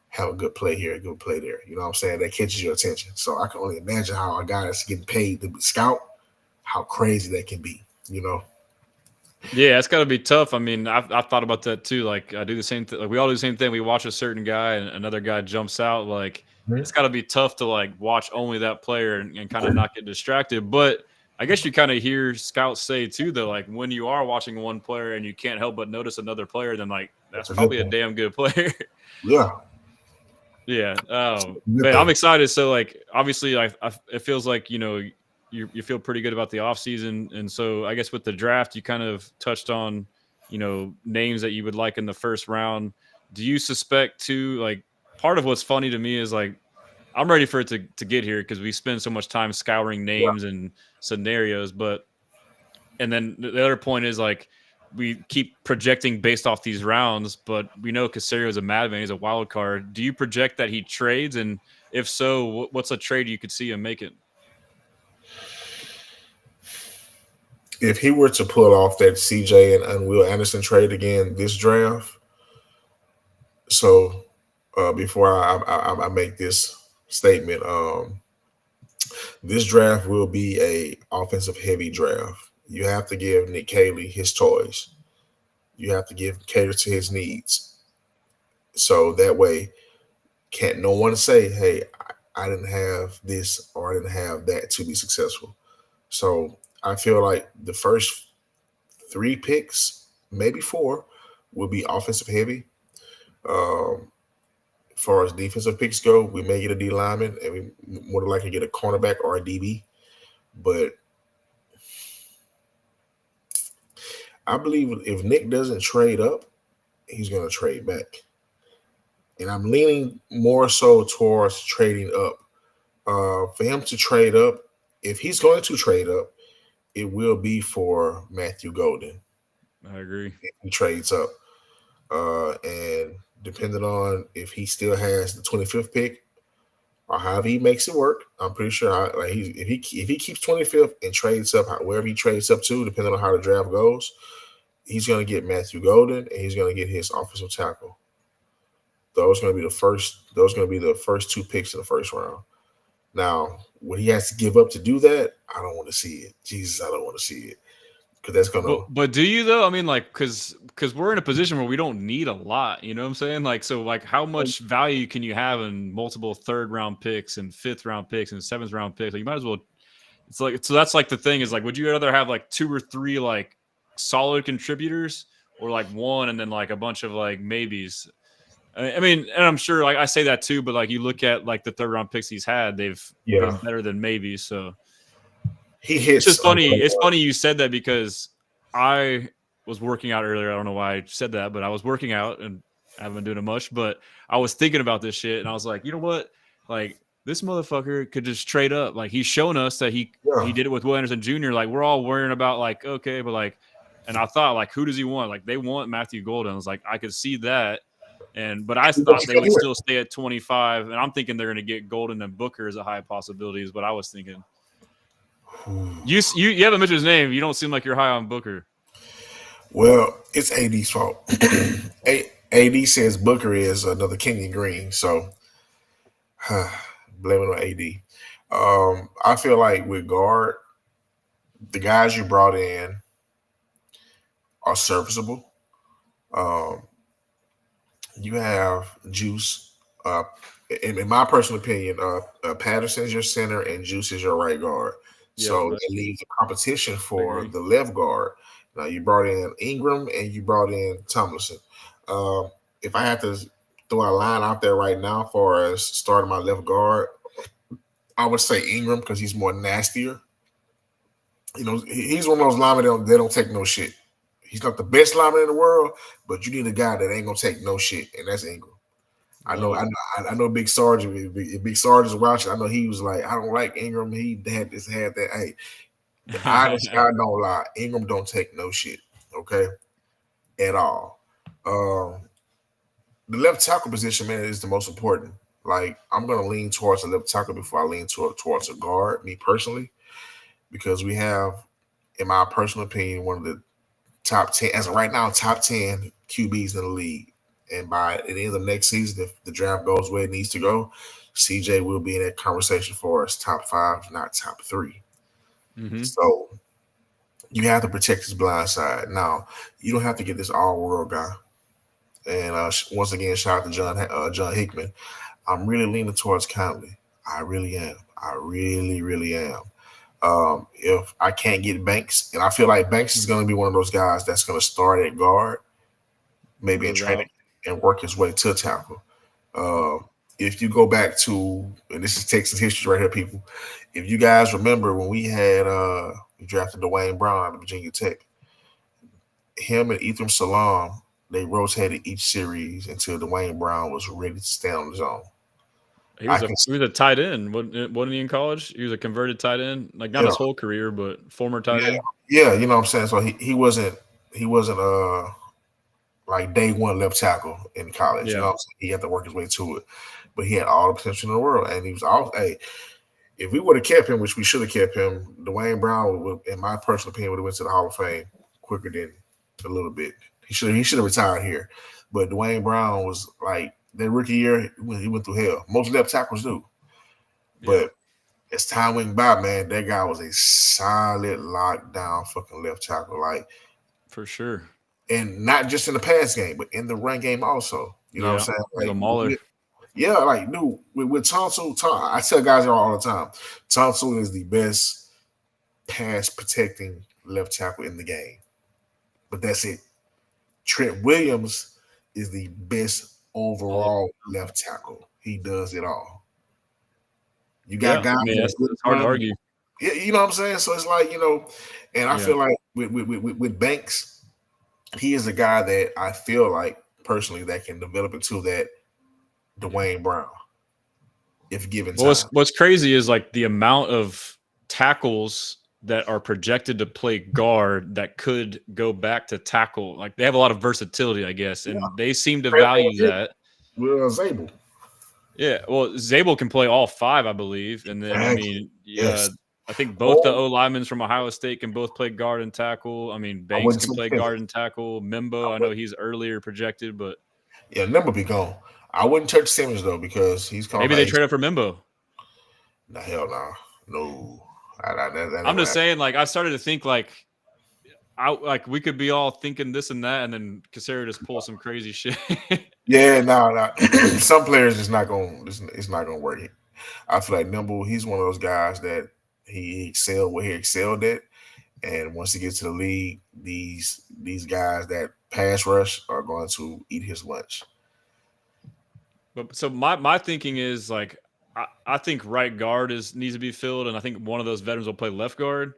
have a good play here, a good play there. You know what I'm saying? That catches your attention. So I can only imagine how a guy that's getting paid to scout, how crazy that can be, you know? Yeah, it's got to be tough. I mean, I've thought about that too. Like, I do the same thing. Like, we all do the same thing. We watch a certain guy, and another guy jumps out. Like, it's got to be tough to like watch only that player and kind of not get distracted. But I guess you kind of hear scouts say too, though, like when you are watching one player and you can't help but notice another player, then like that's That's a good probably a thing. damn good player. Yeah. Yeah. Good Man, I'm thing. excited. So like obviously it feels like, you feel pretty good about the offseason. And so I guess with the draft, you kind of touched on, names that you would like in the first round. Do you suspect too, like part of what's funny to me is like I'm ready for it to get here because we spend so much time scouring Yeah. names and scenarios, but and then the other point is like we keep projecting based off these rounds, but we know Casario is a madman. He's a wild card. Do you project that he trades? And if so, what's a trade you could see him making? If he were to pull off that CJ and Will Anderson trade again this draft, so before I make this statement, this draft will be a offensive heavy draft. You have to give Nick Caley his toys. You have to cater to his needs. So that way, can't no one say, "Hey, I didn't have this or I didn't have that to be successful." So I feel like the first three picks, maybe four, will be offensive heavy. Um, as far as defensive picks go, we may get a D lineman and we more than likely get a cornerback or a DB. But I believe if Nick doesn't trade up, he's going to trade back. And I'm leaning more so towards trading up. For him to trade up, if he's going to trade up, it will be for Matthew Golden. I agree. If he trades up. And depending on if he still has the 25th pick or however he makes it work, I'm pretty sure if he keeps 25th and trades up wherever he trades up to, depending on how the draft goes, he's going to get Matthew Golden and he's going to get his offensive tackle. Those are going to be the first. Those are going to be the first two picks in the first round. Now, what he has to give up to do that, I don't want to see it. Jesus, I don't want to see it because that's going to. But do you though? I mean, like, because we're in a position where we don't need a lot. You know what I'm saying? Like, so like, how much value can you have in multiple third round picks and fifth round picks and seventh round picks? Like, you might as well. It's like so. That's like the thing is like, would you rather have like two or three like solid contributors or like one and then like a bunch of like maybes? I mean, and I'm sure like I say that too, but like you look at like the third round picks he's had, they've been better than maybe. So he it's hits. just funny. It's funny you said that because I was working out earlier. I don't know why I said that, but I was working out and I haven't been doing it much. But I was thinking about this shit, and I was like, you know what? Like this motherfucker could just trade up. Like he's shown us that he did it with Will Anderson Jr. Like we're all worrying about like okay, but like, and I thought like who does he want? Like they want Matthew Golden. I was like I could see that. But I thought they would still stay at 25, and I'm thinking they're going to get Golden and Booker as a high possibility. Is what I was thinking. You haven't mentioned his name. You don't seem like you're high on Booker. Well, it's AD's fault. AD says Booker is another Kenyon Green, so blame it on AD. I feel like with guard, the guys you brought in are serviceable. You have Juice. In my personal opinion, Patterson is your center and Juice is your right guard. So it leaves a competition for the left guard. Now you brought in Ingram and you brought in Tomlinson. If I had to throw a line out there right now for as starting my left guard, I would say Ingram because he's more nastier. You know, he's one of those linemen they don't take no shit. He's not the best lineman in the world, but you need a guy that ain't gonna take no shit, and that's Ingram. I know. Big Sarge. Big Sarge is watching. I know he was like, I don't like Ingram. He had that. Hey, the honest guy don't lie. Ingram don't take no shit. Okay, at all. The left tackle position, man, is the most important. Like, I'm gonna lean towards the left tackle before I lean towards a guard. Me personally, because we have, in my personal opinion, one of the top 10 as of right now, top 10 QBs in the league. And by the end of next season, if the draft goes where it needs to go, CJ will be in that conversation for us, top 5, not top 3. Mm-hmm. So you have to protect his blind side. Now, you don't have to get this all-world guy. And once again, shout out to John Hickman. I'm really leaning towards Conley. I really am. I really, really am. If I can't get Banks, and I feel like Banks is going to be one of those guys that's going to start at guard, maybe in training, and work his way to tackle. If you go back to, and this is Texas history right here, people. If you guys remember when we had we drafted Dwayne Brown out of Virginia Tech, him and Ephraim Salam, they rotated each series until Dwayne Brown was ready to stand on his own. He was a tight end, wasn't he in college? He was a converted tight end, like not his whole career, but former tight end. Yeah, you know what I'm saying. So he wasn't like day one left tackle in college. Yeah. You know what I'm saying? He had to work his way to it, but he had all the potential in the world, and he was all. Hey, if we would have kept him, which we should have kept him, Dwayne Brown would, in my personal opinion, would have went to the Hall of Fame quicker than a little bit. He should have retired here, but Dwayne Brown was like that rookie year. He went through hell. Most left tackles do, but as time went by, man, that guy was a solid lockdown fucking left tackle, like for sure. And not just in the pass game, but in the run game also. You know what I'm saying? Like the Mauler. Like dude, with Tonsil, I tell guys all the time, Tonsil is the best pass protecting left tackle in the game. But that's it. Trent Williams is the best overall left tackle. He does it all. You got guys that's hard to argue. Yeah, you know what I'm saying? So it's like, and I feel like with Banks, he is a guy that I feel like personally that can develop into that Dwayne Brown if given time. What's crazy is like the amount of tackles that are projected to play guard that could go back to tackle. Like they have a lot of versatility, I guess, and they seem to value that. Zabel. Yeah, well, Zabel can play all 5, I believe, and then I mean, I think both the O linemen from Ohio State can both play guard and tackle. I mean, Banks can play guard and tackle. Mimbo, I know he's earlier projected, but Mimbo be gone. I wouldn't touch Simmons though because he's maybe they trade up for Mimbo. The hell no. I'm just saying, like I started to think like we could be all thinking this and that, and then Cassera just pull some crazy shit. No. Some players it's not gonna work. I feel like Nimble, he's one of those guys that he excelled where he excelled at, and once he gets to the league, these guys that pass rush are going to eat his lunch. But so my thinking is like I think right guard needs to be filled, and I think one of those veterans will play left guard.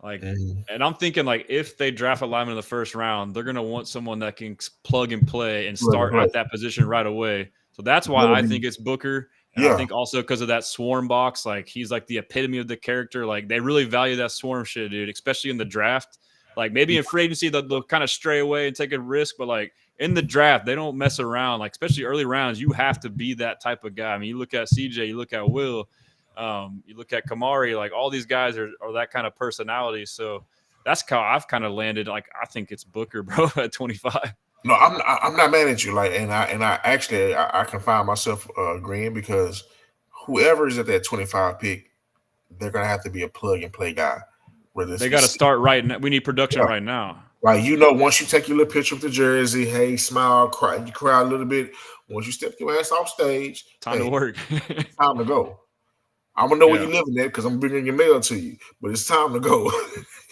Like, and I'm thinking like if they draft a lineman in the first round, they're gonna want someone that can plug and play and start at that position right away. So that's why I think it's Booker. And I think also because of that swarm box, like he's like the epitome of the character. Like they really value that swarm shit, dude, especially in the draft. Like maybe in free agency they'll kind of stray away and take a risk, but like in the draft they don't mess around. Like especially early rounds, you have to be that type of guy. I mean, you look at CJ, you look at Will, you look at Kamari. Like all these guys are that kind of personality. So that's how I've kind of landed. Like I think it's Booker, bro, at 25. No, I'm not mad at you. Like, and I actually can find myself agreeing because whoever is at that 25 pick, they're gonna have to be a plug and play guy. They got to start right now. We need production right now. Like once you take your little picture with the jersey, hey, smile, cry, you cry a little bit. Once you step your ass off stage, time to work. Time to go. I'm gonna know where you're living at because I'm bringing your mail to you. But it's time to go.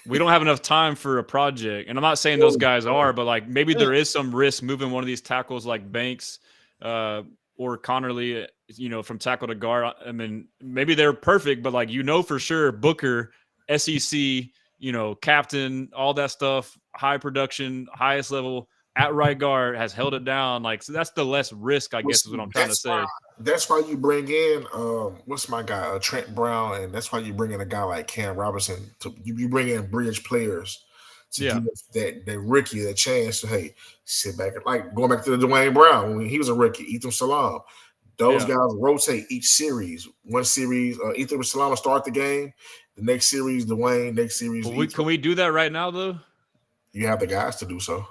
We don't have enough time for a project. And I'm not saying those guys are, but like maybe there is some risk moving one of these tackles like Banks or Connerly, from tackle to guard. I mean, maybe they're perfect, but like for sure, Booker, SEC, captain, all that stuff, high production, highest level at right guard has held it down. Like, so that's the less risk, I guess, is what I'm trying to say. That's why you bring in what's my guy, Trent Brown, and that's why you bring in a guy like Cam Robinson. You bring in bridge players to give that rookie that chance to sit back, like going back to the Dwayne Brown when he was a rookie, Ethan Salam. Those guys rotate each series. One series, Ethan Salam will start the game. The next series, Dwayne. Next series, can we do that right now though? You have the guys to do so.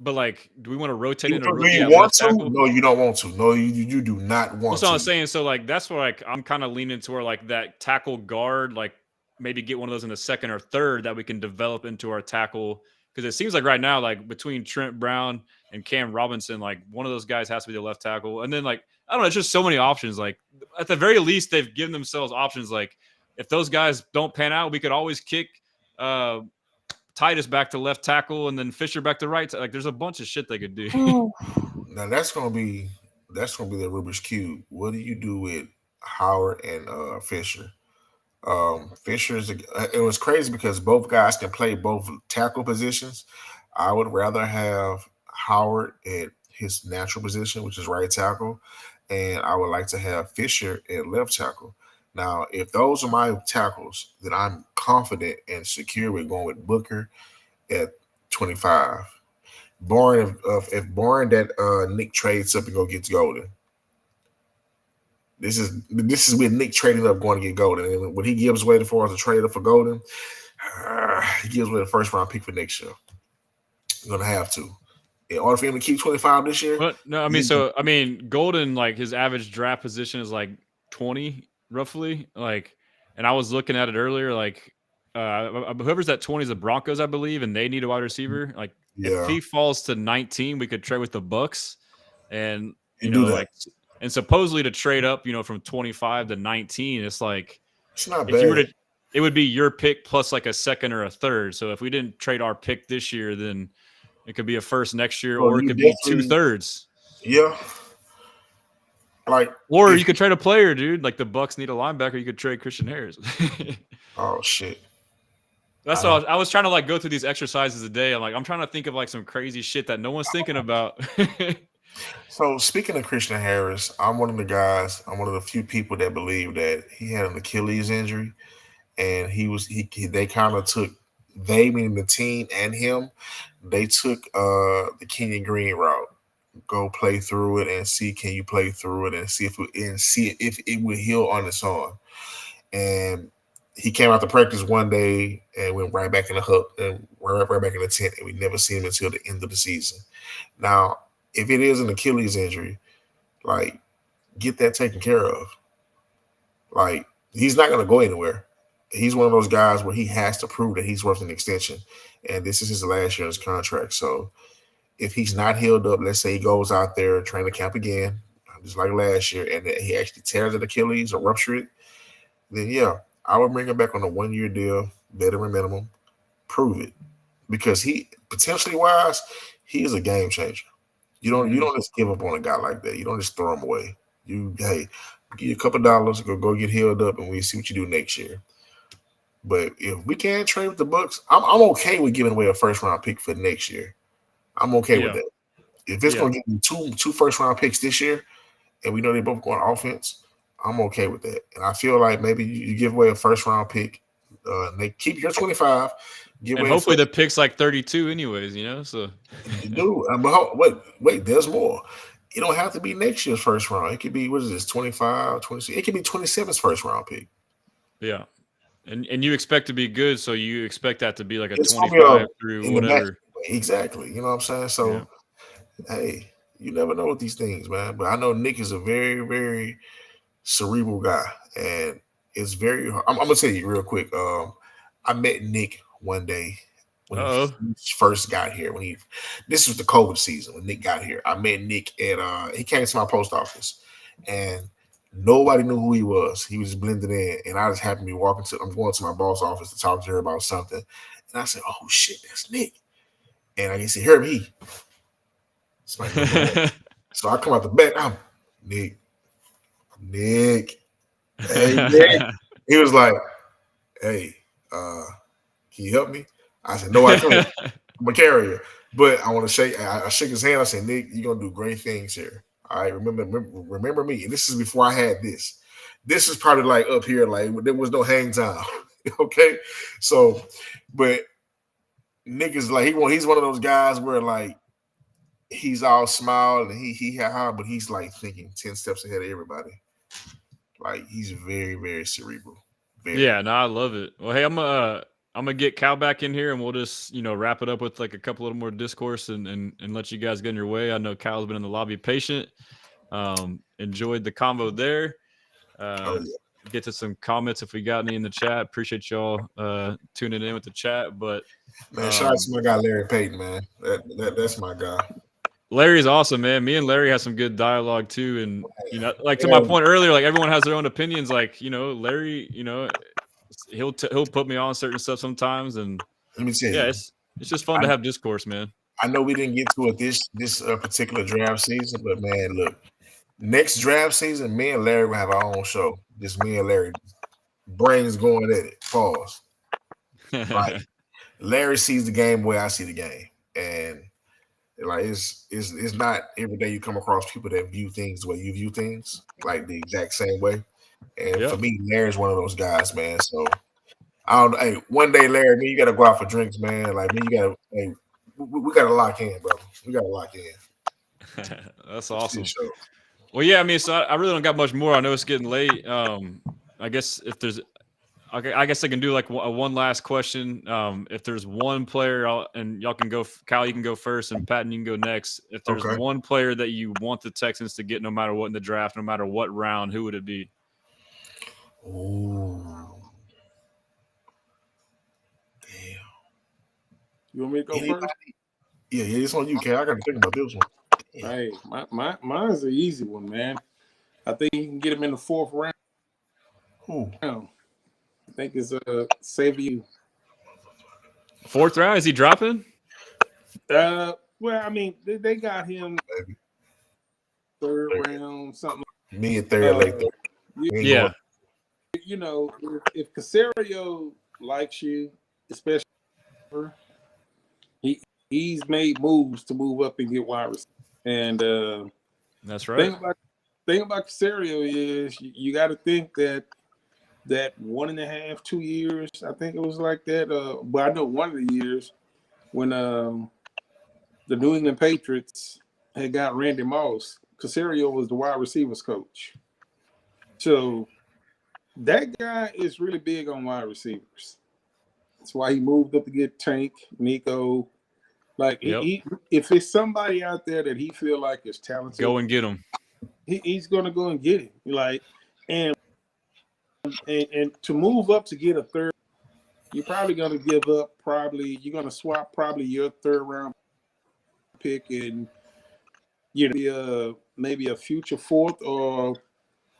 But like, do we want to rotate in a Do rookie you at want left to? tackle? No, you don't want to. No, you do not want That's to. what I'm saying. So like, that's where I'm kind of leaning toward like that tackle guard, like maybe get one of those in the second or third that we can develop into our tackle. Because it seems like right now, like between Trent Brown and Cam Robinson, like one of those guys has to be the left tackle. And then like, I don't know, it's just so many options. Like at the very least, they've given themselves options. Like if those guys don't pan out, we could always kick Titus back to left tackle and then Fisher back to right. Like there's a bunch of shit they could do. Now that's gonna be the Rubik's Cube. What do you do with Howard and Fisher? Fisher's it was crazy because both guys can play both tackle positions. I would rather have Howard at his natural position, which is right tackle, and I would like to have Fisher at left tackle. Now, if those are my tackles, then I'm confident and secure with going with Booker at 25. Barring if that Nick trades up and go gets Golden. This is with Nick trading up going to get Golden. And when he gives away for us to trade up for Golden, he gives away the first round pick for next year. You're gonna have to. In order for him to keep 25 this year. But no, I mean, Golden, like his average draft position is like 20 roughly. Like, and I was looking at it earlier, like whoever's at 20 is the Broncos, I believe, and they need a wide receiver. Like if he falls to 19, we could trade with the Bucks. And and supposedly to trade up, from 25 to 19, it's like it's not bad. It would be your pick plus like a second or a third. So if we didn't trade our pick this year, then it could be a first next year, or it could be 2/3. Yeah. Or you could trade a player, dude. Like the Bucks need a linebacker, you could trade Christian Harris. Oh shit. That's all. I was trying to like go through these exercises a day. I'm trying to think of like some crazy shit that no one's thinking about. So speaking of Christian Harris, I'm one of the few people that believe that he had an Achilles injury, and they kind of took, they meaning the team and him, they took the Kenyon Green route. Go play through it and see, can you play through it and see if it will heal on its own. And he came out to practice one day and went right back in the hub and right back in the tent, and we never seen him until the end of the season. Now, if it is an Achilles injury, like, get that taken care of. Like, he's not going to go anywhere. He's one of those guys where he has to prove that he's worth an extension, and this is his last year's contract. So if he's not healed up, let's say he goes out there training camp again, just like last year, and he actually tears an Achilles or rupture it, then yeah, I would bring him back on a 1-year deal, veteran minimum, prove it. Because he, potentially wise, he is a game changer. You don't just give up on a guy like that. You don't just throw him away. Give you a couple of dollars, go get healed up, and we see what you do next year. But if we can't trade with the Bucks, I'm okay with giving away a first-round pick for next year. I'm okay with that. If it's going to give me two first-round picks this year, and we know they both go on offense, I'm okay with that. And I feel like maybe you give away a first-round pick, and they keep your 25. And hopefully the pick's like 32 anyways, so. You do. But wait, there's more. It don't have to be next year's first round. It could be, 25, 26. It could be 27's first round pick. Yeah. And you expect to be good, so you expect that to be like a 25 through whatever. Exactly. You know what I'm saying? So, hey, you never know with these things, man. But I know Nick is a very, very cerebral guy. And it's very hard. I'm going to tell you real quick. I met Nick one day when he first got here. This was the COVID season when Nick got here. I met Nick at he came to my post office, and nobody knew who he was. He was just blended in, and I just happened to be I'm going to my boss office to talk to her about something, and I said, "Oh shit, that's Nick." And I said, "Hear me." So I come out the back. I'm Nick. Hey, Nick. He was like, hey, can you help me? I said, no, I can't. I'm a carrier. But I want to shake. I shake his hand. I said, Nick, you're gonna do great things here. All right, remember me. And this is before I had this. This is probably like up here, like there was no hang time. Okay, so, but Nick is like he's one of those guys where like he's all smile and he but he's like thinking 10 steps ahead of everybody. Like he's very, very cerebral. Very. Yeah, no, I love it. Well, hey, I'm gonna get Cal back in here, and we'll just wrap it up with like a couple little more discourse and let you guys get in your way. I know Cal's been in the lobby patient. Enjoyed the combo there. Get to some comments if we got any in the chat. Appreciate y'all tuning in with the chat. But man, shout out to my guy Larry P.A.T.O.N, man. That's my guy. Larry's awesome, man. Me and Larry have some good dialogue too, and like to my point earlier, like everyone has their own opinions. Like Larry, he'll put me on certain stuff sometimes, and let me tell you, it's just fun to have discourse, man. I know we didn't get to it this particular draft season, but man, look, next draft season, me and Larry will have our own show. Just me and Larry, brains going at it. Pause. Like Larry sees the game the way I see the game, and like it's not every day you come across people that view things the way you view things, like the exact same way. And for me, Larry's one of those guys, man. So I don't. Hey, one day, Larry, man, you got to go out for drinks, man. Like me, you got to. Hey, we got to lock in, bro. We got to lock in. That's awesome. Well, yeah, I mean, so I really don't got much more. I know it's getting late. I guess if there's, I guess I can do like one last question. If there's one player, and y'all can go, Kyle, you can go first, and Patton, you can go next. If there's one player that you want the Texans to get, no matter what in the draft, no matter what round, who would it be? Ooh. Damn. You want me to go first? Yeah, it's on you, Cal. I got to think about this one. Damn. Hey, mine's an easy one, man. I think you can get him in the 4th round. Who? I think it's Save You. 4th round? Is he dropping? Well, I mean, they got him 3rd round, something. Me at 3rd, late 3rd. Yeah. If Caserio likes you, especially, he's made moves to move up and get wide receiver. And that's right. Thing about Caserio is you got to think that 1.5, 2 years, I think it was like that. But I know one of the years when the New England Patriots had got Randy Moss, Caserio was the wide receivers coach. So that guy is really big on wide receivers. That's why he moved up to get Tank, Nico. Like, if it's somebody out there that he feel like is talented, go and get him. He's going to go and get it. Like, and to move up to get a 3rd, you're probably going to give up. You're going to swap your 3rd round pick and maybe a future 4th or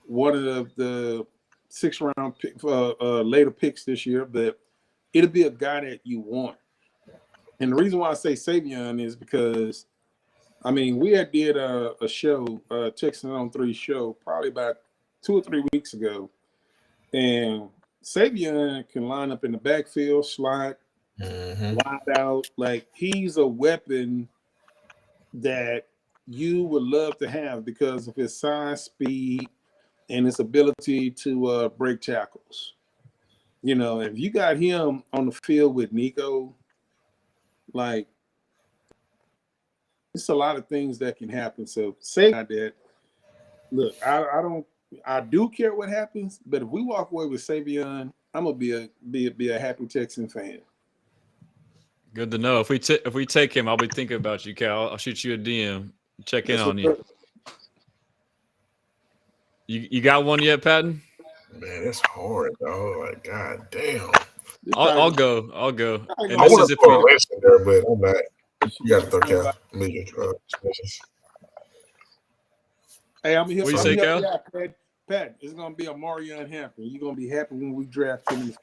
one of the 6th round pick, later picks this year. But it'll be a guy that you want. And the reason why I say Savion is because, I mean, we had did a show, Texans on 3 show, probably about 2 or 3 weeks ago. And Savion can line up in the backfield, slot, wide out. Like, he's a weapon that you would love to have because of his size, speed, and his ability to break tackles. If you got him on the field with Nico, like, it's a lot of things that can happen. So say that. Look, I do care what happens, but if we walk away with Savion, I'm gonna be a happy Texan fan. Good to know. If we take him, I'll be thinking about you, Cal. I'll shoot you a DM. Check in on you. You got one yet, Patton? Man, it's hard, dog. Like, god damn. I'll go. And I want to put a list in there, but I'm not. You got to throw Cal. Hey, I'm here. What you say, Cal? Pat, it's gonna be a Marion Hampton. You're gonna be happy when we draft him.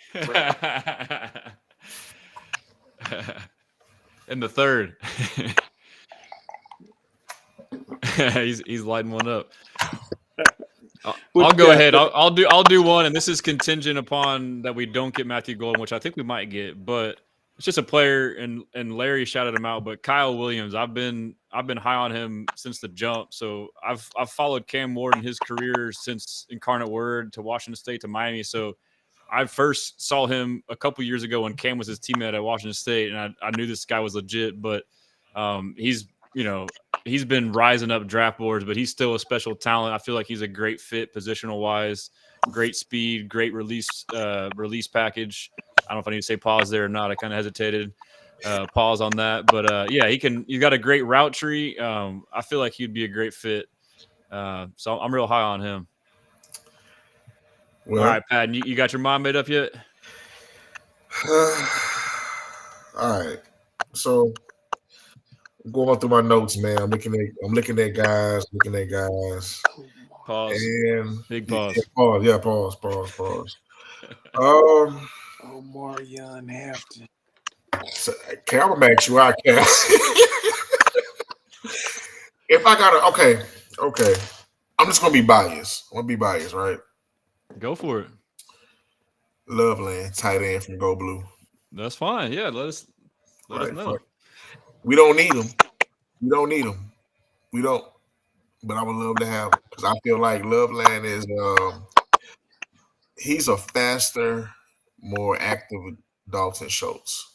In the 3rd. He's lighting one up. What I'll you go got? ahead. I'll do one, and this is contingent upon that we don't get Matthew Golden, which I think we might get, but it's just a player, and Larry shouted him out. But Kyle Williams, I've been high on him since the jump. So I've followed Cam Ward in his career since Incarnate Word to Washington State to Miami. So I first saw him a couple years ago when Cam was his teammate at Washington State, and I knew this guy was legit. But he's been rising up draft boards, but he's still a special talent. I feel like he's a great fit positional wise, great speed, great release package. I don't know if I need to say pause there or not. I kind of hesitated. Pause on that, but yeah, he's got a great route tree. I feel like he'd be a great fit. So I'm real high on him. Well, all right, Pat, you got your mind made up yet? all right. So going through my notes, man. I'm looking at guys. Pause. And Big pause. Yeah, pause. Marion Hampton. So, I'm gonna make sure I can. If I gotta, okay. I'm just gonna be biased. I'm gonna be biased, right? Go for it. Loveland, tight end from Go Blue. That's fine. Yeah, let us know. We don't need him. We don't. But I would love to have him because I feel like Loveland is he's a faster, more active Dalton Schultz.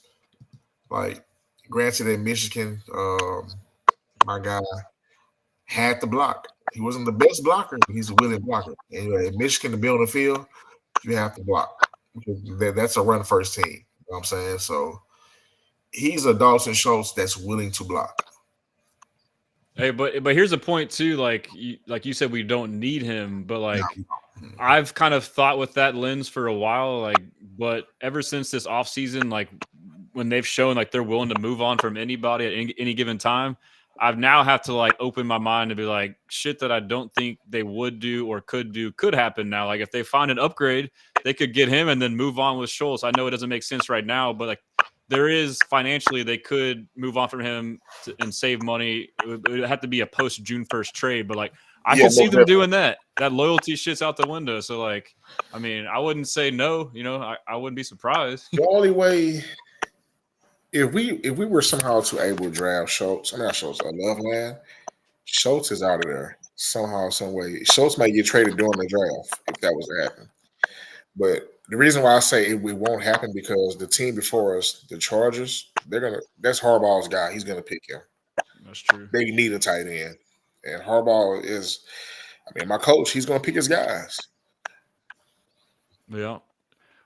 Like, granted, in Michigan, my guy had to block. He wasn't the best blocker, but he's a willing blocker. Anyway, in Michigan, to be on the field, you have to block. That's a run first team. You know what I'm saying? So he's a Dalton Schultz that's willing to block. Hey, but here's the point too. Like you said, we don't need him, but like I've kind of thought with that lens for a while. Like, but ever since this offseason, like when they've shown like they're willing to move on from anybody at any given time, I've now have to like open my mind to be like, shit that I don't think they would do or could happen now. Like if they find an upgrade, they could get him and then move on with Schultz. I know it doesn't make sense right now, but like there is financially they could move on from him and save money. It would have to be a post June 1st trade, but like I can see them doing that. That loyalty shit's out the window. So like, I mean, I wouldn't say no. You know, I wouldn't be surprised. The only way, if we were somehow to able to draft Schultz, Loveland, Schultz is out of there somehow, some way. Schultz might get traded during the draft if that was to happen. But the reason why I say it won't happen because the team before us, the Chargers, that's Harbaugh's guy. He's gonna pick him. That's true. They need a tight end, and Harbaugh is. I mean, my coach. He's gonna pick his guys. Yeah.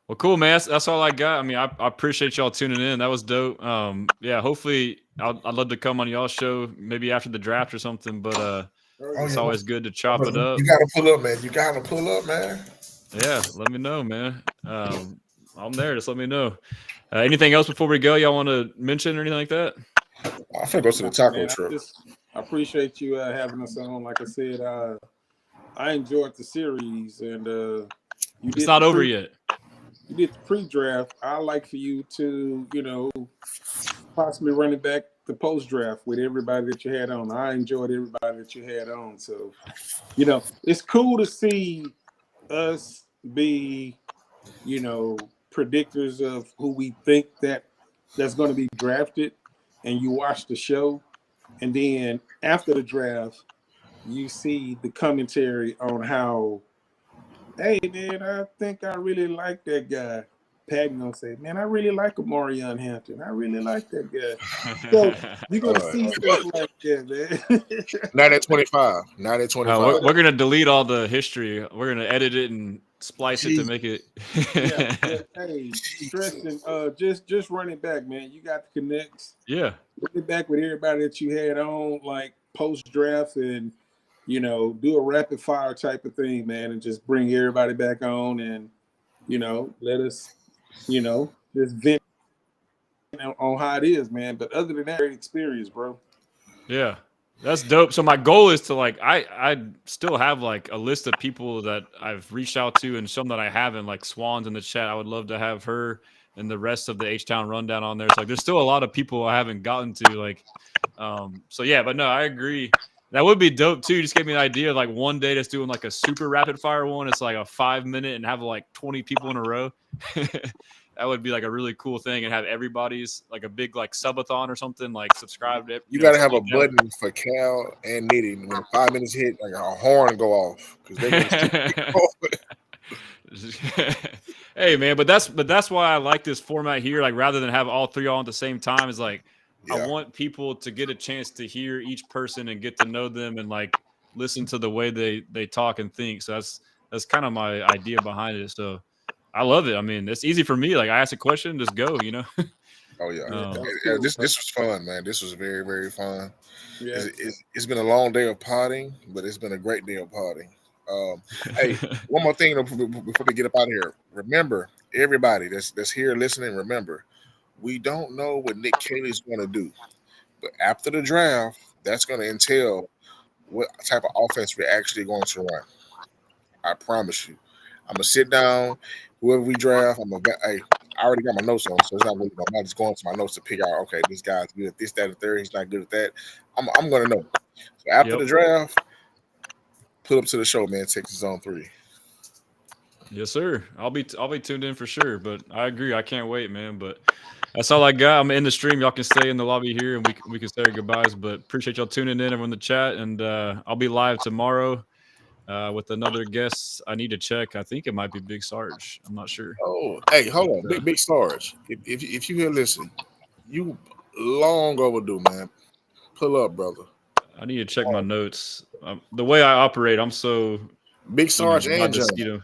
Well, cool, man. That's all I got. I mean, I appreciate y'all tuning in. That was dope. Yeah. Hopefully, I'd love to come on y'all's show maybe after the draft or something. But it's always good to chop it up. You gotta pull up, man. You gotta pull up, man. Yeah, let me know, man. I'm there. Just let me know. Anything else before we go? Y'all want to mention or anything like that? I'm gonna go to the taco truck. I appreciate you having us on. Like I said, I enjoyed the series, and it's not over yet. You did the pre-draft. I like for you to, possibly run it back the post-draft with everybody that you had on. I enjoyed everybody that you had on. So, it's cool to see us be, predictors of who we think that's going to be drafted, and you watch the show, and then after the draft, you see the commentary on how, hey man, I think I really like that guy. Pat gonna say, man, I really like Marion Hampton. I really like that guy. So you're gonna see stuff like that, man. Not at 25. Not at 25. We're gonna delete all the history. We're gonna edit it and splice it to make it. Hey, stressing. Just run it back, man. You got the connects. Yeah. Run it back with everybody that you had on, like post draft, and do a rapid fire type of thing, man, and just bring everybody back on, and let us. Just vent on how it is, man. But other than that, great experience, bro. Yeah, that's dope. So my goal is to I still have like a list of people that I've reached out to and some that I haven't, like Swan's in the chat. I would love to have her and the rest of the H-Town rundown on there. So there's still a lot of people I haven't gotten to, so yeah, but no, I agree. That would be dope too. You just gave me an idea of like one day just doing like a super rapid fire one. It's like a 5 minute and have like 20 people in a row. That would be like a really cool thing, and have everybody's like a big like subathon or something, like subscribe to. You got to have something a button for Cal and Knitty. When 5 minutes hit, like a horn go off because they're going to. Hey man, but that's why I like this format here. Like rather than have all three on at the same time, is like I want people to get a chance to hear each person and get to know them and like listen to the way they talk and think. So that's kind of my idea behind it. So I love it. I mean, it's easy for me. Like I ask a question, just go. Oh yeah, cool. this was fun, man. This was very, very fun. Yeah. It's been a long day of potting, but it's been a great day of potting. Hey, one more thing before we get up out of here. Remember, everybody that's here listening, remember, we don't know what Nick Caley's going to do, but after the draft, that's going to entail what type of offense we're actually going to run. I promise you. I'm gonna sit down. Whoever we draft, I already got my notes on, so it's not really. I'm not just going to my notes to pick out. Okay, this guy's good at this, that, and third. He's not good at that. I'm gonna know. So after the draft, pull up to the show, man. Texas on 3. Yes, sir. I'll be tuned in for sure. But I agree. I can't wait, man. But that's all I got. I'm in the stream. Y'all can stay in the lobby here, and we can say our goodbyes. But appreciate y'all tuning in, everyone in the chat, and I'll be live tomorrow. With another guest, I need to check. I think it might be Big Sarge. I'm not sure. Oh, hey, hold on, Big Sarge. If you here, listen, you long overdue, man. Pull up, brother. I need to check my notes. The way I operate, I'm so Big Sarge and John.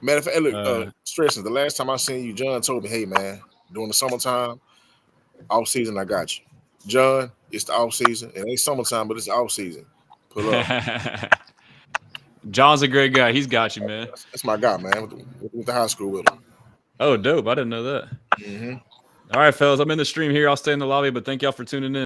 Matter of fact, look, stressing. The last time I seen you, John told me, "Hey, man, during the summertime, off season, I got you." John, it's the off season. It ain't summertime, but it's off season. Pull up. John's a great guy. He's got you, man. That's my guy, man. With the high school with him. Oh, dope. I didn't know that. All right, fellas. I'm in the stream here. I'll stay in the lobby, but thank y'all for tuning in.